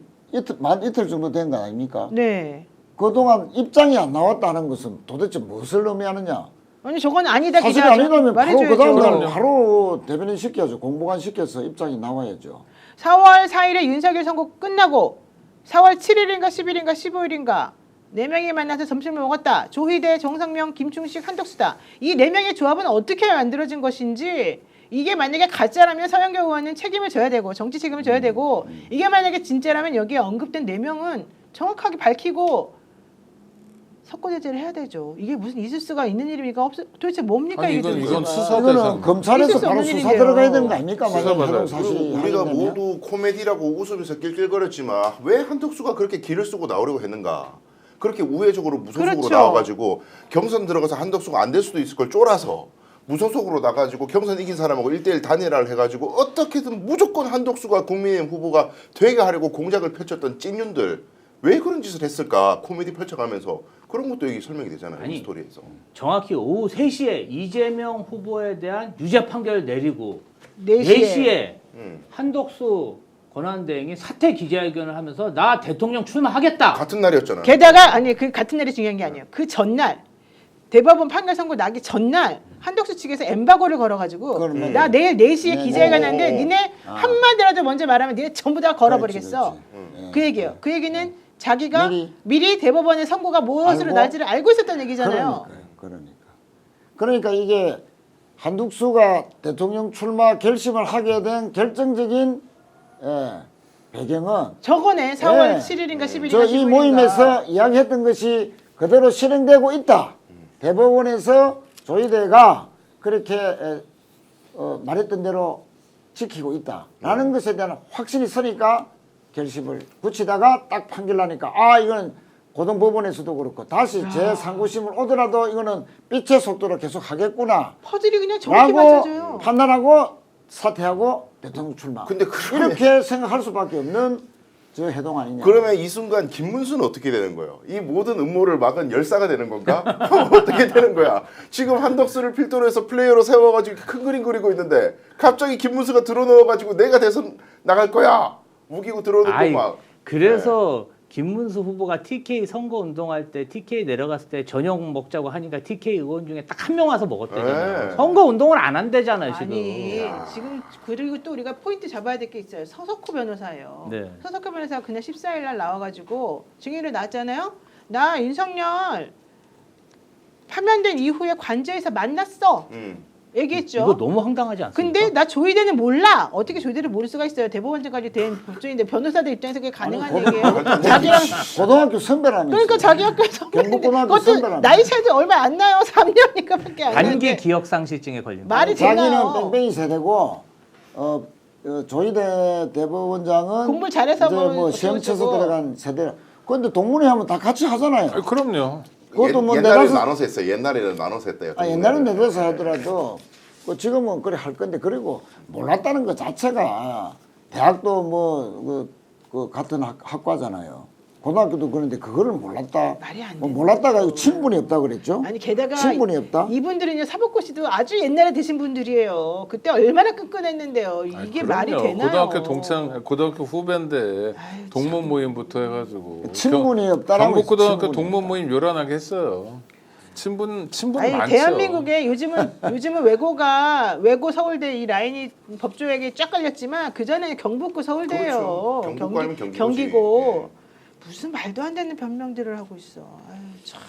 만 이틀 정도 된 거 아닙니까? 네. 그동안 입장이 안 나왔다는 것은 도대체 무엇을 의미하느냐? 아니 저건 아니다 사실이 기자 아니라면 바로 그 다음 날 말해줘야죠. 바로 대변인 시켜야죠. 공보관 시켜서 입장이 나와야죠. 4월 4일에 윤석열 선거 끝나고 4월 7일인가 10일인가 15일인가 4명이 만나서 점심을 먹었다. 조희대, 정상명, 김충식, 한덕수다. 이 4명의 조합은 어떻게 만들어진 것인지 이게 만약에 가짜라면 서영교 의원은 책임을 져야 되고 정치 책임을 져야 되고 이게 만약에 진짜라면 여기에 언급된 4명은 정확하게 밝히고 석고제재를 해야 되죠. 이게 무슨 있을 수가 있는 일입니까? 도대체 뭡니까 아니, 이게 이건 도대체가. 수사 이거는 대상. 검찰에서 있을 수 바로 없는 수사 일인데요. 들어가야 되는 거 아닙니까? 수사 만약 받아요. 해동 사실이 우리가 확인되면. 모두 코미디라고 웃으면서 낄낄거렸지만 왜 한덕수가 그렇게 기를 쓰고 나오려고 했는가? 그렇게 우회적으로 무소속으로 그렇죠. 나와가지고 경선 들어가서 한덕수가 안 될 수도 있을 걸 쫄아서 무소속으로 나가지고 경선 이긴 사람하고 1대1 단일화를 해가지고 어떻게든 무조건 한덕수가 국민의힘 후보가 되게 하려고 공작을 펼쳤던 찐윤들 왜 그런 짓을 했을까? 코미디 펼쳐가면서 그런 것도 여기 설명이 되잖아요. 아니, 이 스토리에서. 정확히 오후 3시에 이재명 후보에 대한 유죄 판결 내리고 4시에 4시에 한덕수 권한대행이 사퇴 기자회견을 하면서 나 대통령 출마하겠다. 같은 날이었잖아요. 게다가 아니 그 같은 날이 중요한 게 아니에요. 그 전날 대법원 판결 선고 나기 전날 한덕수 측에서 엠바고를 걸어가지고 그러면- 나 내일 4시에 네, 기자회견 네. 하는데 니네 한마디라도 먼저 말하면 니네 전부 다 걸어버리겠어. 그렇지, 그렇지. 그 얘기예요. 그 얘기는 자기가 미리. 미리 대법원의 선고가 무엇으로 알고. 날지를 알고 있었다는 얘기잖아요. 그러니까 이게 한덕수가 대통령 출마 결심을 하게 된 결정적인 배경은 저거네 4월 예. 7일인가 10일인가 저 이 모임에서 이야기했던 것이 그대로 실행되고 있다. 대법원에서 조희대가 그렇게 말했던 대로 지키고 있다라는 것에 대한 확신이 서니까 결심을 붙이다가 딱 판결 나니까 아 이건 고등법원에서도 그렇고 다시 제3구심을 오더라도 이거는 빛의 속도로 계속 하겠구나 퍼즐이 그냥 정확히 라고 맞춰져요. 판단하고 사퇴하고 대통령 출마 근데 그러면- 이렇게 생각할 수밖에 없는 저 해동 아니냐. 그러면 이 순간 김문수는 어떻게 되는 거예요? 이 모든 음모를 막은 열사가 되는 건가? 어떻게 되는 거야? 지금 한덕수를 필두로 해서 플레이어로 세워가지고 큰 그림 그리고 있는데 갑자기 김문수가 들어넣어가지고 내가 대선 나갈 거야. 우기고 들어오는 아이, 거 막. 그래서 김문수 후보가 TK 선거 운동할 때 TK 내려갔을 때 저녁 먹자고 하니까 TK 의원 중에 딱 한 명 와서 먹었대잖아요. 네. 선거 운동을 안 한대잖아요 지금. 아니 지금 그리고 또 우리가 포인트 잡아야 될 게 있어요. 서석호 변호사예요. 네. 서석호 변호사가 그날 14일 날 나와가지고 증인으로 나왔잖아요. 나 윤석열 파면된 이후에 관저에서 만났어. 얘기했죠. 이거 너무 황당하지 않습니까? 근데 나 조희대는 몰라. 어떻게 조희대를 모를 수가 있어요. 대법원장까지 된 법조인데 변호사들 입장에서 그게 가능한 얘기예요. 자기랑 고등학교 선배라면서. 그러니까 자기 학교에서 경북고등학교 그것도 선배라면서. 나이 차이도 얼마 안 나요. 3년인가밖에 안 단기 나는데 기억 상실증에 걸린 거. 말이 자기는 되나요? 뺑뺑이 세대고 조희대 대법원장은 공부를 잘해서 이제 뭐 시험 쳐서 어쩌고 들어간 세대. 그런데 동문회 하면 다 같이 하잖아요. 그럼요. 그것도 뭐 옛날에는 내다섯- 나눠서 했어요. 옛날에는 나눠서 했대요. 옛날은 내려서 하더라도 지금은 그래 할 건데 그리고 몰랐다는 것 자체가 대학도 그 같은 학과잖아요. 고등학교도 그런데 그거를 몰랐다. 말이 안 뭐 돼. 몰랐다가 이거 친분이 없다 그랬죠? 아니 게다가 친분이 없다. 이분들은요 사법고 씨도 아주 옛날에 되신 분들이에요. 그때 얼마나 끈끈했는데요. 이게 말이 그럼요. 되나요? 고등학교 동창, 고등학교 후배인데 아유, 동문 모임부터 해가지고 친분이 없다라고 경북고등학교 친분이 동문 없다. 모임 요란하게 했어요. 친분 아니 많죠. 대한민국에 요즘은 외고 서울대 이 라인이 법조에게 쫙 깔렸지만 그 전에 경북고 서울대예요. 그렇죠. 경북고 아니면 경기고지. 경기고 무슨 말도 안 되는 변명들을 하고 있어. 아유, 참.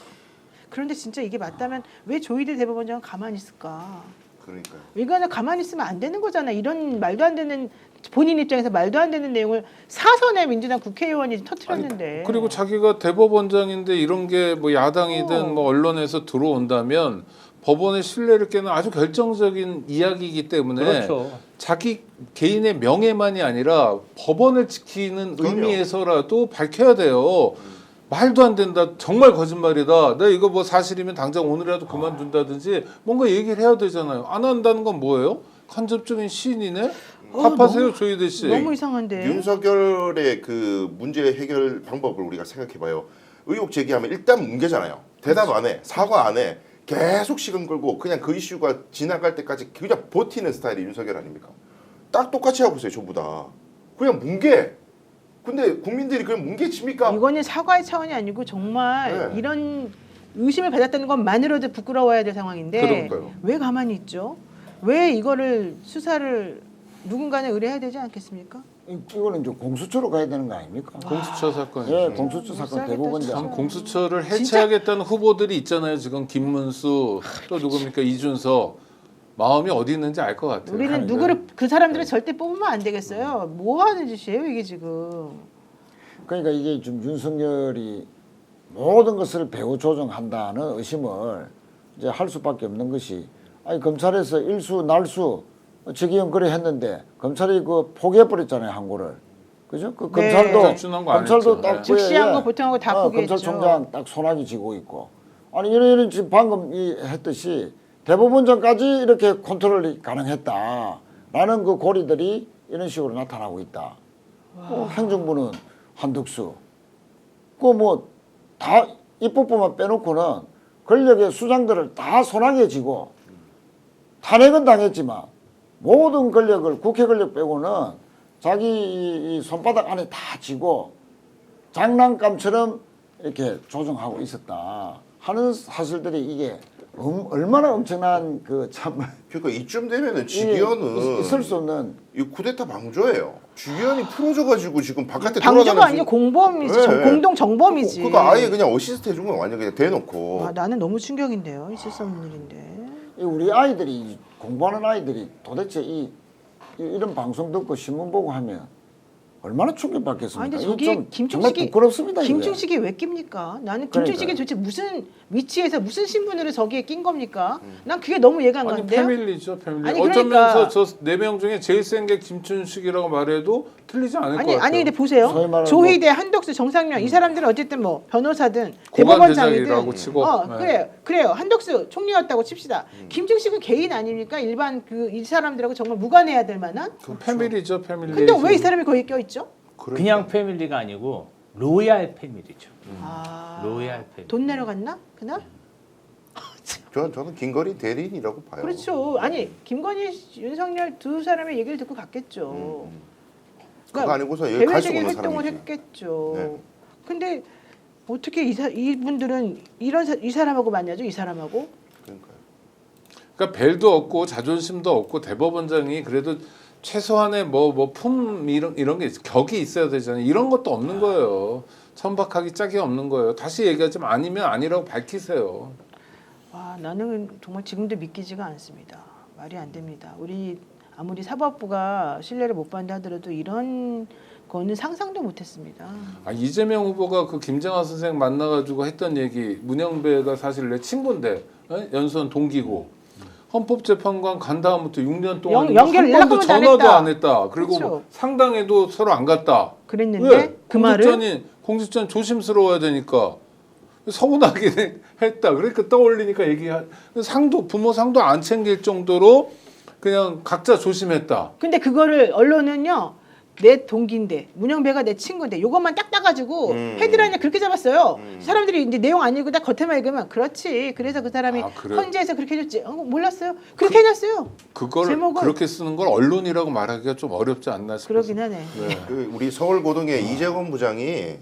그런데 진짜 이게 맞다면 왜 조희대 대법원장은 가만히 있을까? 그러니까요. 이거는 가만히 있으면 안 되는 거잖아. 이런 말도 안 되는 본인 입장에서 말도 안 되는 내용을 사선의 민주당 국회의원이 터뜨렸는데. 그리고 자기가 대법원장인데 이런 게 뭐 야당이든 뭐 언론에서 들어온다면 법원의 신뢰를 깨는 아주 결정적인 이야기이기 때문에 그렇죠. 자기 개인의 명예만이 아니라 법원을 지키는 그럼요. 의미에서라도 밝혀야 돼요. 말도 안 된다. 정말 거짓말이다. 내가 이거 뭐 사실이면 당장 오늘이라도 그만둔다든지 뭔가 얘기를 해야 되잖아요. 안 한다는 건 뭐예요? 간접적인 시인이네? 답하세요, 조희대 씨. 너무 이상한데. 윤석열의 그 문제 해결 방법을 우리가 생각해봐요. 의혹 제기하면 일단 뭉개잖아요. 대답 안 해, 사과 안 해, 계속 시간 끌고 그냥 그 이슈가 지나갈 때까지 그냥 버티는 스타일이 윤석열 아닙니까? 딱 똑같이 하고 있어요, 전부 다. 그냥 뭉개. 근데 국민들이 그냥 뭉개칩니까? 이거는 사과의 차원이 아니고 정말 네. 이런 의심을 받았다는 것만으로도 부끄러워야 될 상황인데 그러니까요. 왜 가만히 있죠? 왜 이거를 수사를 누군가는 의뢰해야 되지 않겠습니까? 이거는 이제 공수처로 가야 되는 거 아닙니까? 공수처 사건이죠. 예, 공수처 못 사건 살겠다, 대법원장. 진짜. 공수처를 해체하겠다는 후보들이 있잖아요. 지금 김문수 또 누굽니까 이준석 마음이 어디 있는지 알 것 같아요. 우리는 누구를 그 사람들을 절대 뽑으면 안 되겠어요. 뭐 하는 짓이에요 이게 지금? 그러니까 이게 좀 윤석열이 모든 것을 배후 조정한다는 의심을 이제 할 수밖에 없는 것이 아니 검찰에서 일수 날수 직위원 그래 했는데 검찰이 그 포기해 버렸잖아요 항고를 그죠? 그 네. 검찰도 준한 거안 검찰도 했죠. 딱 네. 즉시한 거 보통한 거 다 포기했죠. 검찰총장 딱 손아귀 쥐고 있고 아니 이런 지금 방금 했듯이 대법원장까지 이렇게 컨트롤이 가능했다라는 그 고리들이 이런 식으로 나타나고 있다. 행정부는 한덕수, 그 뭐 다 입법부만 빼놓고는 권력의 수장들을 다 손아귀에 쥐고 탄핵은 당했지만 모든 권력을 국회 권력 빼고는 자기 이 손바닥 안에 다 쥐고 장난감처럼 이렇게 조정하고 있었다 하는 사실들이 이게 얼마나 엄청난 참 그러니까 이쯤 되면은 직위원은 있을 수 없는 이 쿠데타 방조예요. 직위원이 풀어져가지고 지금 바깥에 방조가 돌아다니는 아니고 공범이지. 네. 공동 정범이지. 그러니까 아예 그냥 어시스트 해준 건 완전 그냥 대놓고. 아, 나는 너무 충격인데요. 있을 수 없는 일인데. 우리 아이들이 공부하는 아이들이 도대체 이런 방송 듣고 신문 보고 하면 얼마나 충격받겠습니까? 아니 근데 이거 저기 좀 정말 김충식이 부끄럽습니다. 이게. 김충식이 왜 낍니까? 나는 김충식이 그러니까요. 도대체 무슨 위치에서 무슨 신분으로 저기에 낀 겁니까? 난 그게 너무 이해가 안 아니 가는데요. 패밀리죠, 패밀리. 아니, 어쩌면서 그러니까. 저 4명 중에 제일 센 게 김춘식이라고 말해도 틀리지 않을 것 같아요. 아니 근데 보세요. 소위 말하는 조희대, 한덕수, 정상명 이 사람들은 어쨌든 뭐 변호사든 대법원장이든 고관대장이라고 치고. 네. 그래요. 한덕수 총리였다고 칩시다. 김충식은 개인 아닙니까? 일반 이 사람들하고 정말 무관해야 될 만한. 그 패밀리죠, 패밀리. 근데 왜 이 사람이 거기 껴 있죠? 그냥 패밀리가 아니고 로얄 패밀리죠. 아, 로얄 패밀리. 돈 내려갔나 그날? 저는 김건희 대리인이라고 봐요. 그렇죠. 아니 김건희, 윤석열 두 사람의 얘기를 듣고 갔겠죠. 그거 아니고서 여기 갈 수가 대외적인 없는 활동을 사람이지. 했겠죠. 네. 근데 어떻게 이분들은 이 사람하고 만나죠? 이 사람하고? 그러니까요. 그러니까 벨도 없고 자존심도 없고 대법원장이 그래도 최소한의 품 이런 게 격이 있어야 되잖아요. 이런 것도 없는 거예요. 천박하기 짝이 없는 거예요. 다시 얘기하지만 아니면 아니라고 밝히세요. 와, 나는 정말 지금도 믿기지가 않습니다. 말이 안 됩니다. 우리 아무리 사법부가 신뢰를 못 받는다 하더라도 이런 거는 상상도 못했습니다. 아, 이재명 후보가 그 김정하 선생 만나가지고 했던 얘기, 문영배가 사실 내 친구인데 연수원 동기고 헌법재판관 간 다음부터 6년 동안 연결 한 번도 연락도 안 전화도 했다. 안 했다. 그리고 그렇죠. 뭐 상당에도 서로 안 갔다. 그랬는데 왜? 그 말을 공직자는 조심스러워야 되니까 서운하게 했다. 그러니까 떠올리니까 부모 상도 안 챙길 정도로 그냥 각자 조심했다. 근데 그거를 언론은요. 내 동기인데 문영배가 내 친구인데 요것만 딱 따가지고 헤드라인을 그렇게 잡았어요. 사람들이 이제 내용 안 읽고 딱 겉에만 읽으면 그렇지. 그래서 그 사람이 그래? 헌재에서 그렇게 해줬지. 몰랐어요. 그렇게 해놨어요. 그걸 제목을- 그렇게 쓰는 걸 언론이라고 말하기가 좀 어렵지 않나 싶어요. 그러긴 하네. 우리 서울고등의 이재건 부장이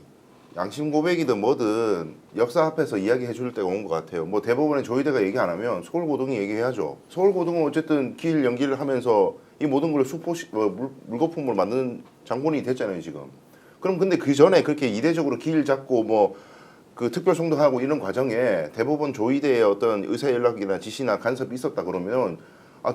양심 고백이든 뭐든 역사 앞에서 이야기해 줄 때가 온 것 같아요. 뭐 대법원에 조희대가 얘기 안 하면 서울고등이 얘기해야죠. 서울고등은 어쨌든 기일 연기를 하면서 이 모든 걸 물거품을 만드는 장본인이 됐잖아요 지금. 그럼 근데 그 전에 그렇게 이례적으로 기일 잡고 뭐 그 특별 송도하고 이런 과정에 대법원 조희대의 어떤 의사 연락이나 지시나 간섭이 있었다 그러면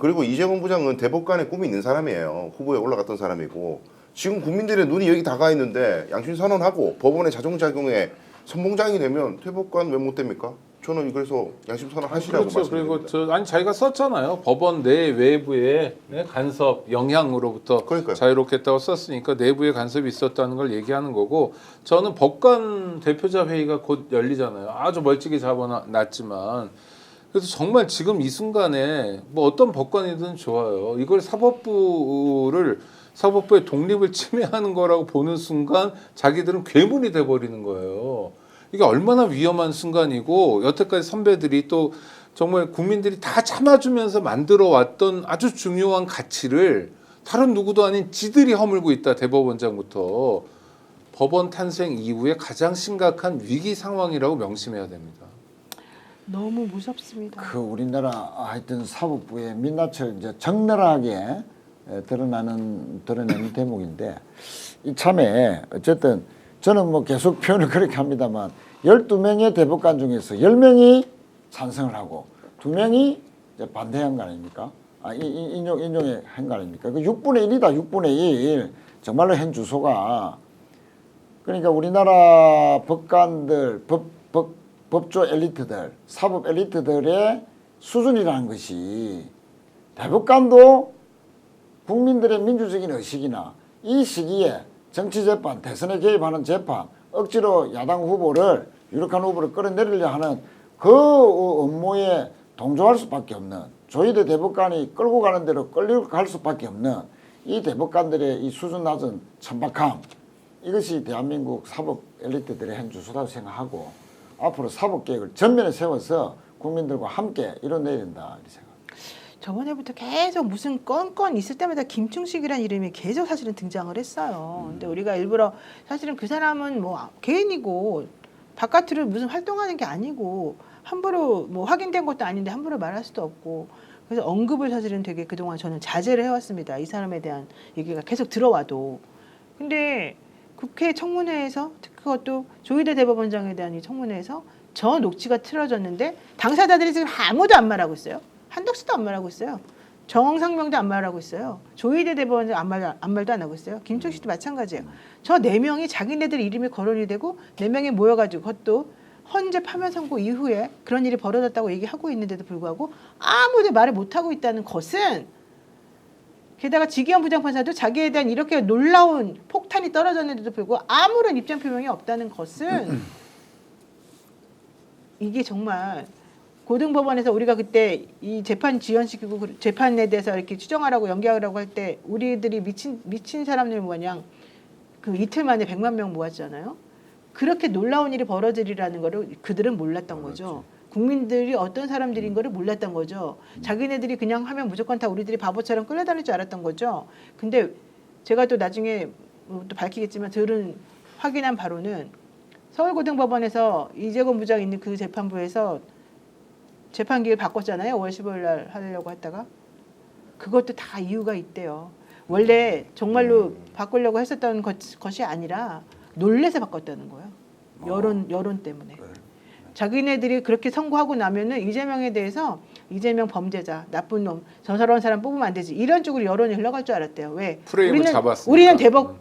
그리고 이재건 부장은 대법관의 꿈이 있는 사람이에요. 후보에 올라갔던 사람이고 지금 국민들의 눈이 여기 다 가 있는데 양심 선언하고 법원의 자정작용에 선봉장이 되면 대법관 왜 못 됩니까? 저는 그래서 양심 선언하시라고 그렇죠. 그리고 말씀드립니다. 자기가 썼잖아요. 법원 내 외부의 간섭 영향으로부터 그러니까요. 자유롭겠다고 썼으니까 내부의 간섭이 있었다는 걸 얘기하는 거고 저는 법관 대표자 회의가 곧 열리잖아요. 아주 멀찍이 잡아놨지만 그래서 정말 지금 이 순간에 뭐 어떤 법관이든 좋아요. 이걸 사법부의 독립을 침해하는 거라고 보는 순간 자기들은 괴물이 돼버리는 거예요. 이게 얼마나 위험한 순간이고 여태까지 선배들이 또 정말 국민들이 다 참아주면서 만들어 왔던 아주 중요한 가치를 다른 누구도 아닌 지들이 허물고 있다. 대법원장부터. 법원 탄생 이후에 가장 심각한 위기 상황이라고 명심해야 됩니다. 너무 무섭습니다. 우리나라 하여튼 사법부의 민낯을 이제 적나라하게 드러내는 대목인데 이참에 어쨌든 저는 뭐 계속 표현을 그렇게 합니다만 12명의 대법관 중에서 10명이 찬성을 하고 2명이 이제 반대한 거 아닙니까? 인용에 한 거 아닙니까? 그 6분의 1이다. 6분의 1. 정말로 현 주소가 그러니까 우리나라 법관들, 법조 엘리트들, 사법 엘리트들의 수준이라는 것이 대법관도 국민들의 민주적인 의식이나 이 시기에 정치재판, 대선에 개입하는 재판, 억지로 야당 후보를, 유력한 후보를 끌어내리려 하는 그 업무에 동조할 수밖에 없는 조희대 대법관이 끌고 가는 대로 끌려갈 수밖에 없는 이 대법관들의 이 수준 낮은 천박함 이것이 대한민국 사법 엘리트들의 현 주소라고 생각하고 앞으로 사법개혁을 전면에 세워서 국민들과 함께 이뤄내야 된다 이렇게 생각합니다. 저번에부터 계속 무슨 건건 있을 때마다 김충식이라는 이름이 계속 사실은 등장을 했어요. 근데 우리가 일부러 사실은 그 사람은 뭐 개인이고 바깥으로 무슨 활동하는 게 아니고 함부로 뭐 확인된 것도 아닌데 함부로 말할 수도 없고 그래서 언급을 사실은 되게 그동안 저는 자제를 해왔습니다. 이 사람에 대한 얘기가 계속 들어와도. 근데 국회 청문회에서 특히 그것도 조희대 대법원장에 대한 이 청문회에서 저 녹취가 틀어졌는데 당사자들이 지금 아무도 안 말하고 있어요. 한덕수도 안 말하고 있어요. 정상명도 안 말하고 있어요. 조희대 대법원장 아무 말도 안 하고 있어요. 김총식도 마찬가지예요. 저 4명이 자기네들 이름이 거론이 되고 4명이 모여가지고 그것도 헌재 파면 선고 이후에 그런 일이 벌어졌다고 얘기하고 있는데도 불구하고 아무도 말을 못하고 있다는 것은 게다가 지기현 부장판사도 자기에 대한 이렇게 놀라운 폭탄이 떨어졌는데도 불구하고 아무런 입장 표명이 없다는 것은 이게 정말 고등법원에서 우리가 그때 이 재판 지연시키고 재판에 대해서 이렇게 추정하라고 연기하라고 할 때 우리들이 미친 사람들 모양 그 이틀 만에 100만 명 모았잖아요. 그렇게 놀라운 일이 벌어지리라는 거를 그들은 몰랐던 거죠. 국민들이 어떤 사람들인 거를 몰랐던 거죠. 자기네들이 그냥 하면 무조건 다 우리들이 바보처럼 끌려다닐 줄 알았던 거죠. 근데 제가 또 나중에 또 밝히겠지만 들은 확인한 바로는 서울고등법원에서 이재건 부장 있는 그 재판부에서 재판기를 바꿨잖아요. 5월 15일 날 하려고 했다가 그것도 다 이유가 있대요. 원래 정말로 바꾸려고 했었던 것이 아니라 놀래서 바꿨다는 거예요. 여론 때문에. 자기네들이 그렇게 선고하고 나면은 이재명에 대해서 이재명 범죄자, 나쁜 놈, 저런 사람 뽑으면 안 되지. 이런 쪽으로 여론이 흘러갈 줄 알았대요. 왜? 프레임을 잡았으니까. 우리는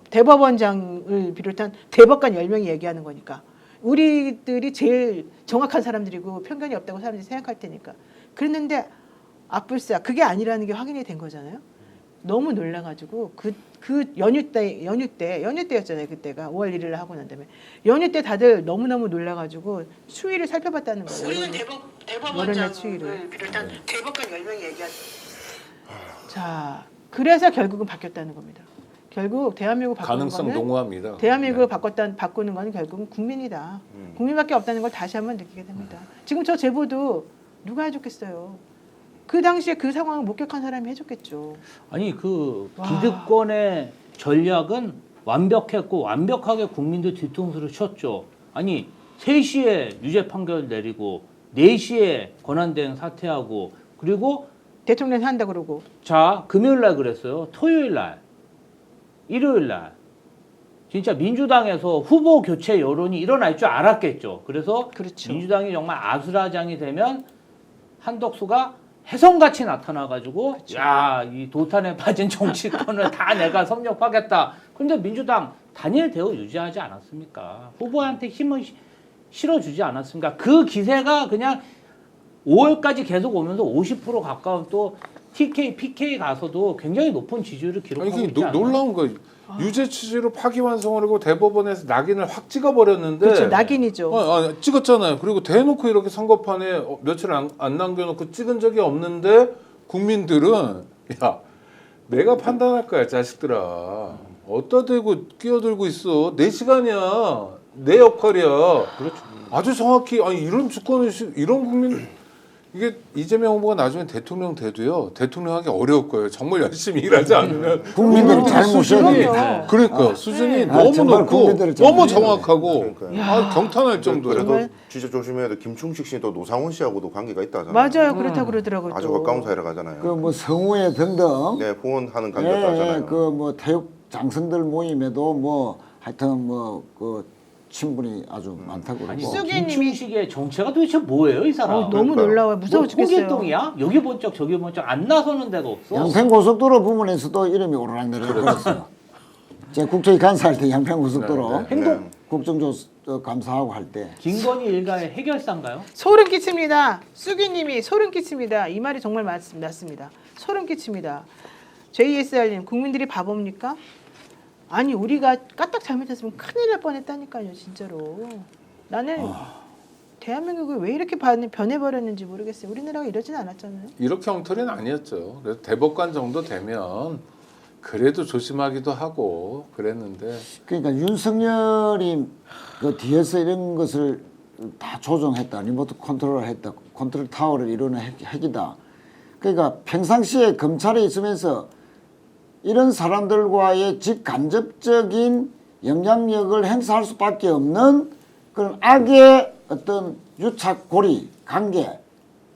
대법원장을 비롯한 대법관 10명이 얘기하는 거니까. 우리들이 제일 정확한 사람들이고 편견이 없다고 사람들이 생각할 테니까. 그랬는데 앞불싸 그게 아니라는 게 확인이 된 거잖아요. 너무 놀라가지고 그 연휴 때였잖아요. 그때가 5월 1일 하고 난 다음에 연휴 때 다들 너무너무 놀라가지고 추이를 살펴봤다는 거예요. 우리는 대법원장을 비롯한 대법관 10명이 얘기하죠. 자, 그래서 결국은 바뀌었다는 겁니다. 결국 대한민국 바꾸는 가능성 거는 농후합니다. 대한민국을 바꾸는 건 결국은 국민이다. 국민밖에 없다는 걸 다시 한번 느끼게 됩니다. 지금 저 제보도 누가 해줬겠어요. 그 당시에 그 상황을 목격한 사람이 해줬겠죠. 아니 그 기득권의 전략은 완벽했고 완벽하게 국민들 뒤통수를 쳤죠. 아니 3시에 유죄 판결 내리고 4시에 권한대행 사퇴하고 그리고 대통령 한다 그러고 자 금요일 날 그랬어요. 토요일 날 일요일 날 진짜 민주당에서 후보 교체 여론이 일어날 줄 알았겠죠. 그래서 그렇죠. 민주당이 정말 아수라장이 되면 한덕수가 혜성같이 나타나가지고 그렇죠. 야, 이 도탄에 빠진 정치권을 다 내가 섭렵하겠다. 그런데 민주당 단일 대우 유지하지 않았습니까? 후보한테 힘을 실어주지 않았습니까? 그 기세가 그냥 5월까지 계속 오면서 50% 가까운 또 TK, PK 가서도 굉장히 높은 지지율을 기록하고 아니 있지 않나요? 놀라운 거 유죄 취지로 파기환송을 하고 대법원에서 낙인을 확 찍어버렸는데 그렇죠. 낙인이죠. 찍었잖아요. 그리고 대놓고 이렇게 선거판에 며칠 안 남겨놓고 찍은 적이 없는데 국민들은 야 내가 판단할 거야 자식들아. 어디다 대고 끼어들고 있어. 내 시간이야. 내 역할이야. 그렇죠. 아주 정확히 아니 이런 주권의식 이런 국민 이게 이재명 후보가 나중에 대통령 돼도요 대통령하기 어려울 거예요. 정말 열심히 일하지 않으면 국민들이 잘 수준이 모셔야 그러니까 수준이 네. 너무 정말 높고 국민들을 잘 너무 모셔야 정확하고 그러니까요. 경탄할 정도예요. 그래도 진짜 조심해야 돼. 김충식 씨는 또 노상원 씨하고도 관계가 있다 하잖아요. 맞아요. 그렇다고 그러더라고요. 아주 또. 가까운 사이라 가잖아요. 그 뭐 성우회 등등 네, 후원하는 관계였다 하잖아요. 그 뭐 태육 장성들 모임에도 뭐 하여튼 뭐 그 친분이 아주 많다고 아니 그러고 쑥이님이- 김충식의 정체가 도대체 뭐예요, 이 사람? 너무 그러니까요. 놀라워요. 무서워 뭐 죽겠어요. 홍길동이야? 여기 번쩍 저기 번쩍 안 나서는 데가 없어. 양평고속도로 부문에서도 이름이 오르락내리락 제가 국토위 간사할 때 양평고속도로 네, 네, 네. 국정조사 감사하고 할 때 김건희 일가의 해결사인가요? 소름 끼칩니다. 쑥이님이 소름 끼칩니다. 이 말이 정말 맞습니다. 소름 끼칩니다. JSR님 국민들이 바보입니까? 아니 우리가 까딱 잘못했으면 큰일 날 뻔했다니까요. 진짜로. 나는 대한민국이 왜 이렇게 변해버렸는지 모르겠어요. 우리나라가 이러진 않았잖아요. 이렇게 엉터리는 아니었죠. 그래서 대법관 정도 되면 그래도 조심하기도 하고 그랬는데 그러니까 윤석열이 그 뒤에서 이런 것을 다 조정했다, 리모트 컨트롤을 했다, 컨트롤 타워를 이루는 핵이다. 그러니까 평상시에 검찰에 있으면서 이런 사람들과의 직간접적인 영향력을 행사할 수밖에 없는 그런 악의 어떤 유착고리, 관계,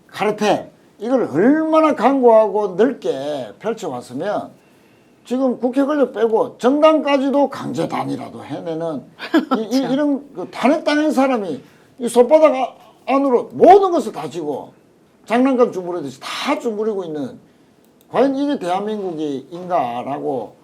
카르텔 이걸 얼마나 강고하고 넓게 펼쳐왔으면 지금 국회 권력 빼고 정당까지도 강제 단일화도 해내는 이런 그 탄핵당한 사람이 이 손바닥 안으로 모든 것을 다 쥐고 장난감 주무르듯이 다 주무르고 있는 과연 이게 대한민국인가라고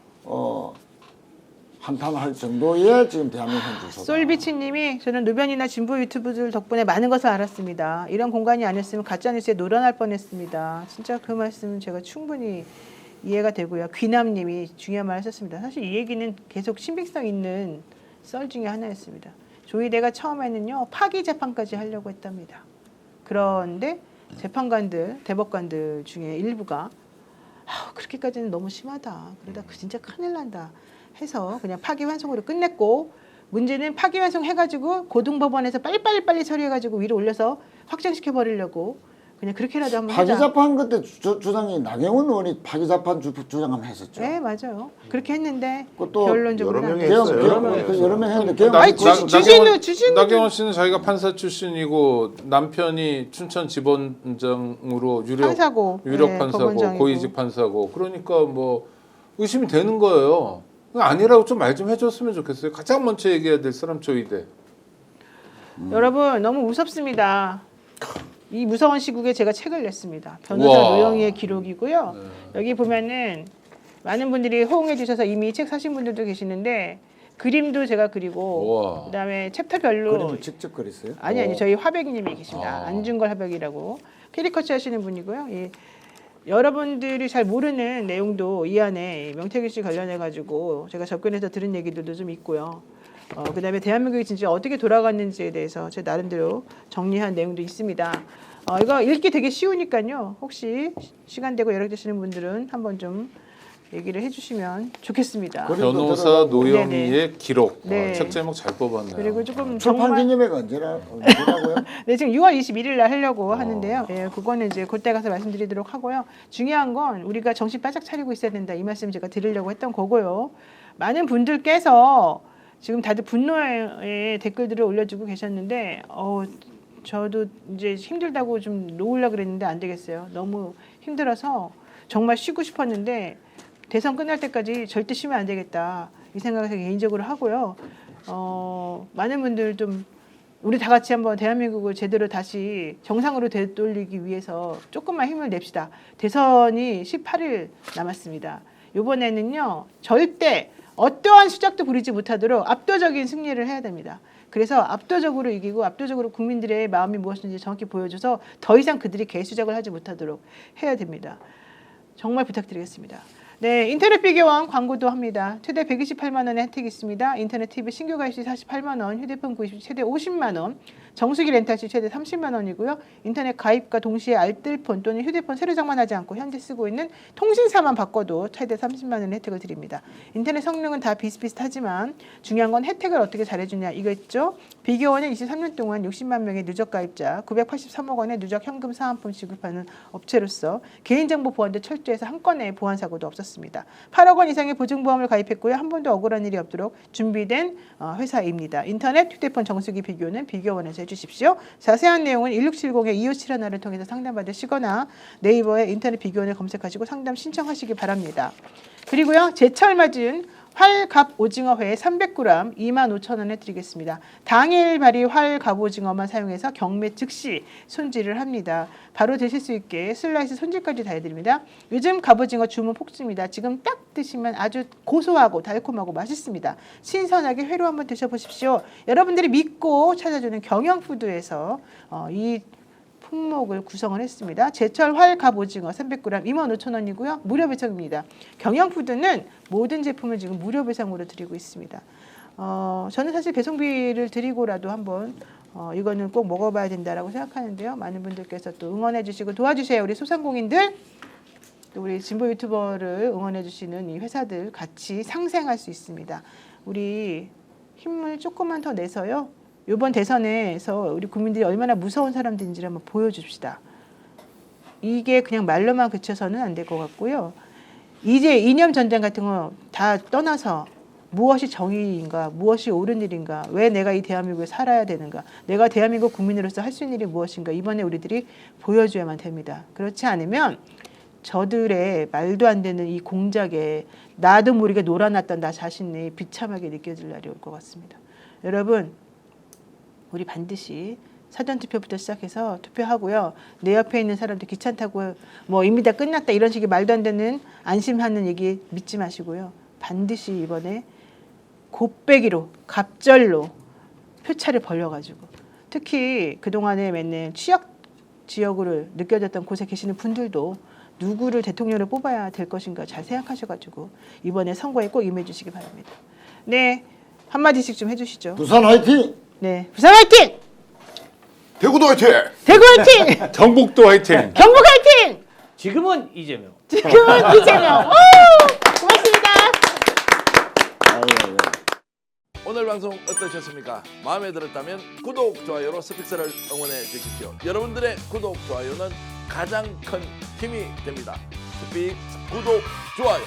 한탄할 정도의 지금 대한민국 현주소다. 솔비치님이 저는 노변이나 진보 유튜브들 덕분에 많은 것을 알았습니다. 이런 공간이 아니었으면 가짜뉴스에 노란할 뻔했습니다. 진짜 그 말씀은 제가 충분히 이해가 되고요. 귀남님이 중요한 말 하셨습니다. 사실 이 얘기는 계속 신빙성 있는 썰 중에 하나였습니다. 조희대가 처음에는요 파기 재판까지 하려고 했답니다. 그런데 재판관들, 대법관들 중에 일부가 그렇게까지는 너무 심하다. 그러다 진짜 큰일 난다 해서 그냥 파기환송으로 끝냈고 문제는 파기환송 해가지고 고등법원에서 빨리 처리해가지고 위로 올려서 확정시켜 버리려고 그냥 그렇게라도 한번 하자. 파기자판 그때 주장이 나경원 의원이 파기자판 주장 한번 했었죠. 네 맞아요. 그렇게 했는데 그것도 결론적으로 여러 명이 안 됐어요. 했어요. 여러 명 했는데 아니, 주진우 나경원 씨는 자기가 판사 출신이고 남편이 춘천 지번장으로 유력 판사고, 판사고 법원장이고. 고위직 판사고 그러니까 뭐 의심이 되는 거예요. 아니라고 좀 말 좀 해줬으면 좋겠어요. 가장 먼저 얘기해야 될 사람 조희대. 여러분 너무 무섭습니다. 이 무서운 시국에 제가 책을 냈습니다. 변호사 우와. 노영희의 기록이고요. 여기 보면은 많은 분들이 호응해 주셔서 이미 책 사신 분들도 계시는데 그림도 제가 그리고 우와. 그다음에 챕터별로 그림을 직접 그렸어요? 아니 저희 화백이님이 계십니다. 안중걸 화백이라고 캐리커처 하시는 분이고요. 여러분들이 잘 모르는 내용도 이 안에 명태균 씨 관련해 가지고 제가 접근해서 들은 얘기들도 좀 있고요. 그다음에 대한민국이 진짜 어떻게 돌아갔는지에 대해서 제 나름대로 정리한 내용도 있습니다. 이거 읽기 되게 쉬우니까요. 혹시 시간 되고 여력 되시는 분들은 한번 좀 얘기를 해주시면 좋겠습니다. 변호사 노영희의 네네. 기록. 네. 책 제목 잘 뽑았네요. 그리고 조금 출판 정말 기념회가 언제라고요? 네, 지금 6월 21일 날 하려고 하는데요. 예, 그거는 이제 그때 가서 말씀드리도록 하고요. 중요한 건 우리가 정신 바짝 차리고 있어야 된다. 이 말씀 제가 드리려고 했던 거고요. 많은 분들께서 지금 다들 분노의 댓글들을 올려주고 계셨는데, 저도 이제 힘들다고 좀 놓으려고 그랬는데 안 되겠어요. 너무 힘들어서 정말 쉬고 싶었는데 대선 끝날 때까지 절대 쉬면 안 되겠다. 이 생각을 개인적으로 하고요. 많은 분들 좀 우리 다 같이 한번 대한민국을 제대로 다시 정상으로 되돌리기 위해서 조금만 힘을 냅시다. 대선이 18일 남았습니다. 이번에는요 절대 어떠한 수작도 부리지 못하도록 압도적인 승리를 해야 됩니다. 그래서 압도적으로 이기고 압도적으로 국민들의 마음이 무엇인지 정확히 보여줘서 더 이상 그들이 개수작을 하지 못하도록 해야 됩니다. 정말 부탁드리겠습니다. 네, 인터넷 비교원 광고도 합니다. 최대 128만 원의 혜택이 있습니다. 인터넷 TV 신규 가입 시 48만 원, 휴대폰 구입 시 최대 50만 원, 정수기 렌탈 시 최대 30만 원이고요. 인터넷 가입과 동시에 알뜰폰 또는 휴대폰 새로 장만하지 않고 현재 쓰고 있는 통신사만 바꿔도 최대 30만 원의 혜택을 드립니다. 인터넷 성능은 다 비슷비슷하지만 중요한 건 혜택을 어떻게 잘해주냐 이거였죠. 비교원은 23년 동안 60만 명의 누적 가입자, 983억 원의 누적 현금 사은품 지급하는 업체로서 개인정보 보안도 철저해서 한 건의 보안 사고도 없었습니다. 8억 원 이상의 보증보험을 가입했고요. 한 번도 억울한 일이 없도록 준비된 회사입니다. 인터넷, 휴대폰 정수기 비교는 비교원에서 해주십시오. 자세한 내용은 1670-2571을 통해서 상담받으시거나 네이버에 인터넷 비교원을 검색하시고 상담 신청하시기 바랍니다. 그리고요. 제철 맞은 활갑 오징어회 300g 25,000원에 드리겠습니다. 당일 발이 활갑 오징어만 사용해서 경매 즉시 손질을 합니다. 바로 드실 수 있게 슬라이스 손질까지 다 해드립니다. 요즘 갑오징어 주문 폭주입니다. 지금 딱 드시면 아주 고소하고 달콤하고 맛있습니다. 신선하게 회로 한번 드셔보십시오. 여러분들이 믿고 찾아주는 경영푸드에서 이 품목을 구성을 했습니다. 제철 활 갑오징어 300g 25,000원이고요. 무료 배송입니다. 경영푸드는 모든 제품을 지금 무료 배송으로 드리고 있습니다. 저는 사실 배송비를 드리고라도 한번 이거는 꼭 먹어봐야 된다라고 생각하는데요. 많은 분들께서 또 응원해 주시고 도와주세요. 우리 소상공인들, 또 우리 진보 유튜버를 응원해 주시는 이 회사들 같이 상생할 수 있습니다. 우리 힘을 조금만 더 내서요. 이번 대선에서 우리 국민들이 얼마나 무서운 사람들인지를 한번 보여줍시다. 이게 그냥 말로만 그쳐서는 안 될 것 같고요. 이제 이념 전쟁 같은 거 다 떠나서 무엇이 정의인가, 무엇이 옳은 일인가, 왜 내가 이 대한민국에 살아야 되는가, 내가 대한민국 국민으로서 할 수 있는 일이 무엇인가 이번에 우리들이 보여줘야만 됩니다. 그렇지 않으면 저들의 말도 안 되는 이 공작에 나도 모르게 놀아났던 나 자신이 비참하게 느껴질 날이 올 것 같습니다. 여러분, 우리 반드시 사전투표부터 시작해서 투표하고요. 내 옆에 있는 사람들 귀찮다고 뭐 이미 다 끝났다 이런 식의 말도 안 되는 안심하는 얘기 믿지 마시고요. 반드시 이번에 곱빼기로 갑절로 표차를 벌려가지고 특히 그동안에 맨날 취약 지역으로 느껴졌던 곳에 계시는 분들도 누구를 대통령으로 뽑아야 될 것인가 잘 생각하셔가지고 이번에 선거에 꼭 임해주시기 바랍니다. 네, 한마디씩 좀 해주시죠. 부산 화이팅! 네, 부산 화이팅! 대구도 화이팅! 대구 화이팅! 경북도 화이팅! 경북 화이팅! 지금은 이재명. 지금은 이재명. 오, 고맙습니다. 오늘 방송 어떠셨습니까? 마음에 들었다면 구독, 좋아요로 스픽스를 응원해 주십시오. 여러분들의 구독, 좋아요는 가장 큰 힘이 됩니다. 스픽스 구독, 좋아요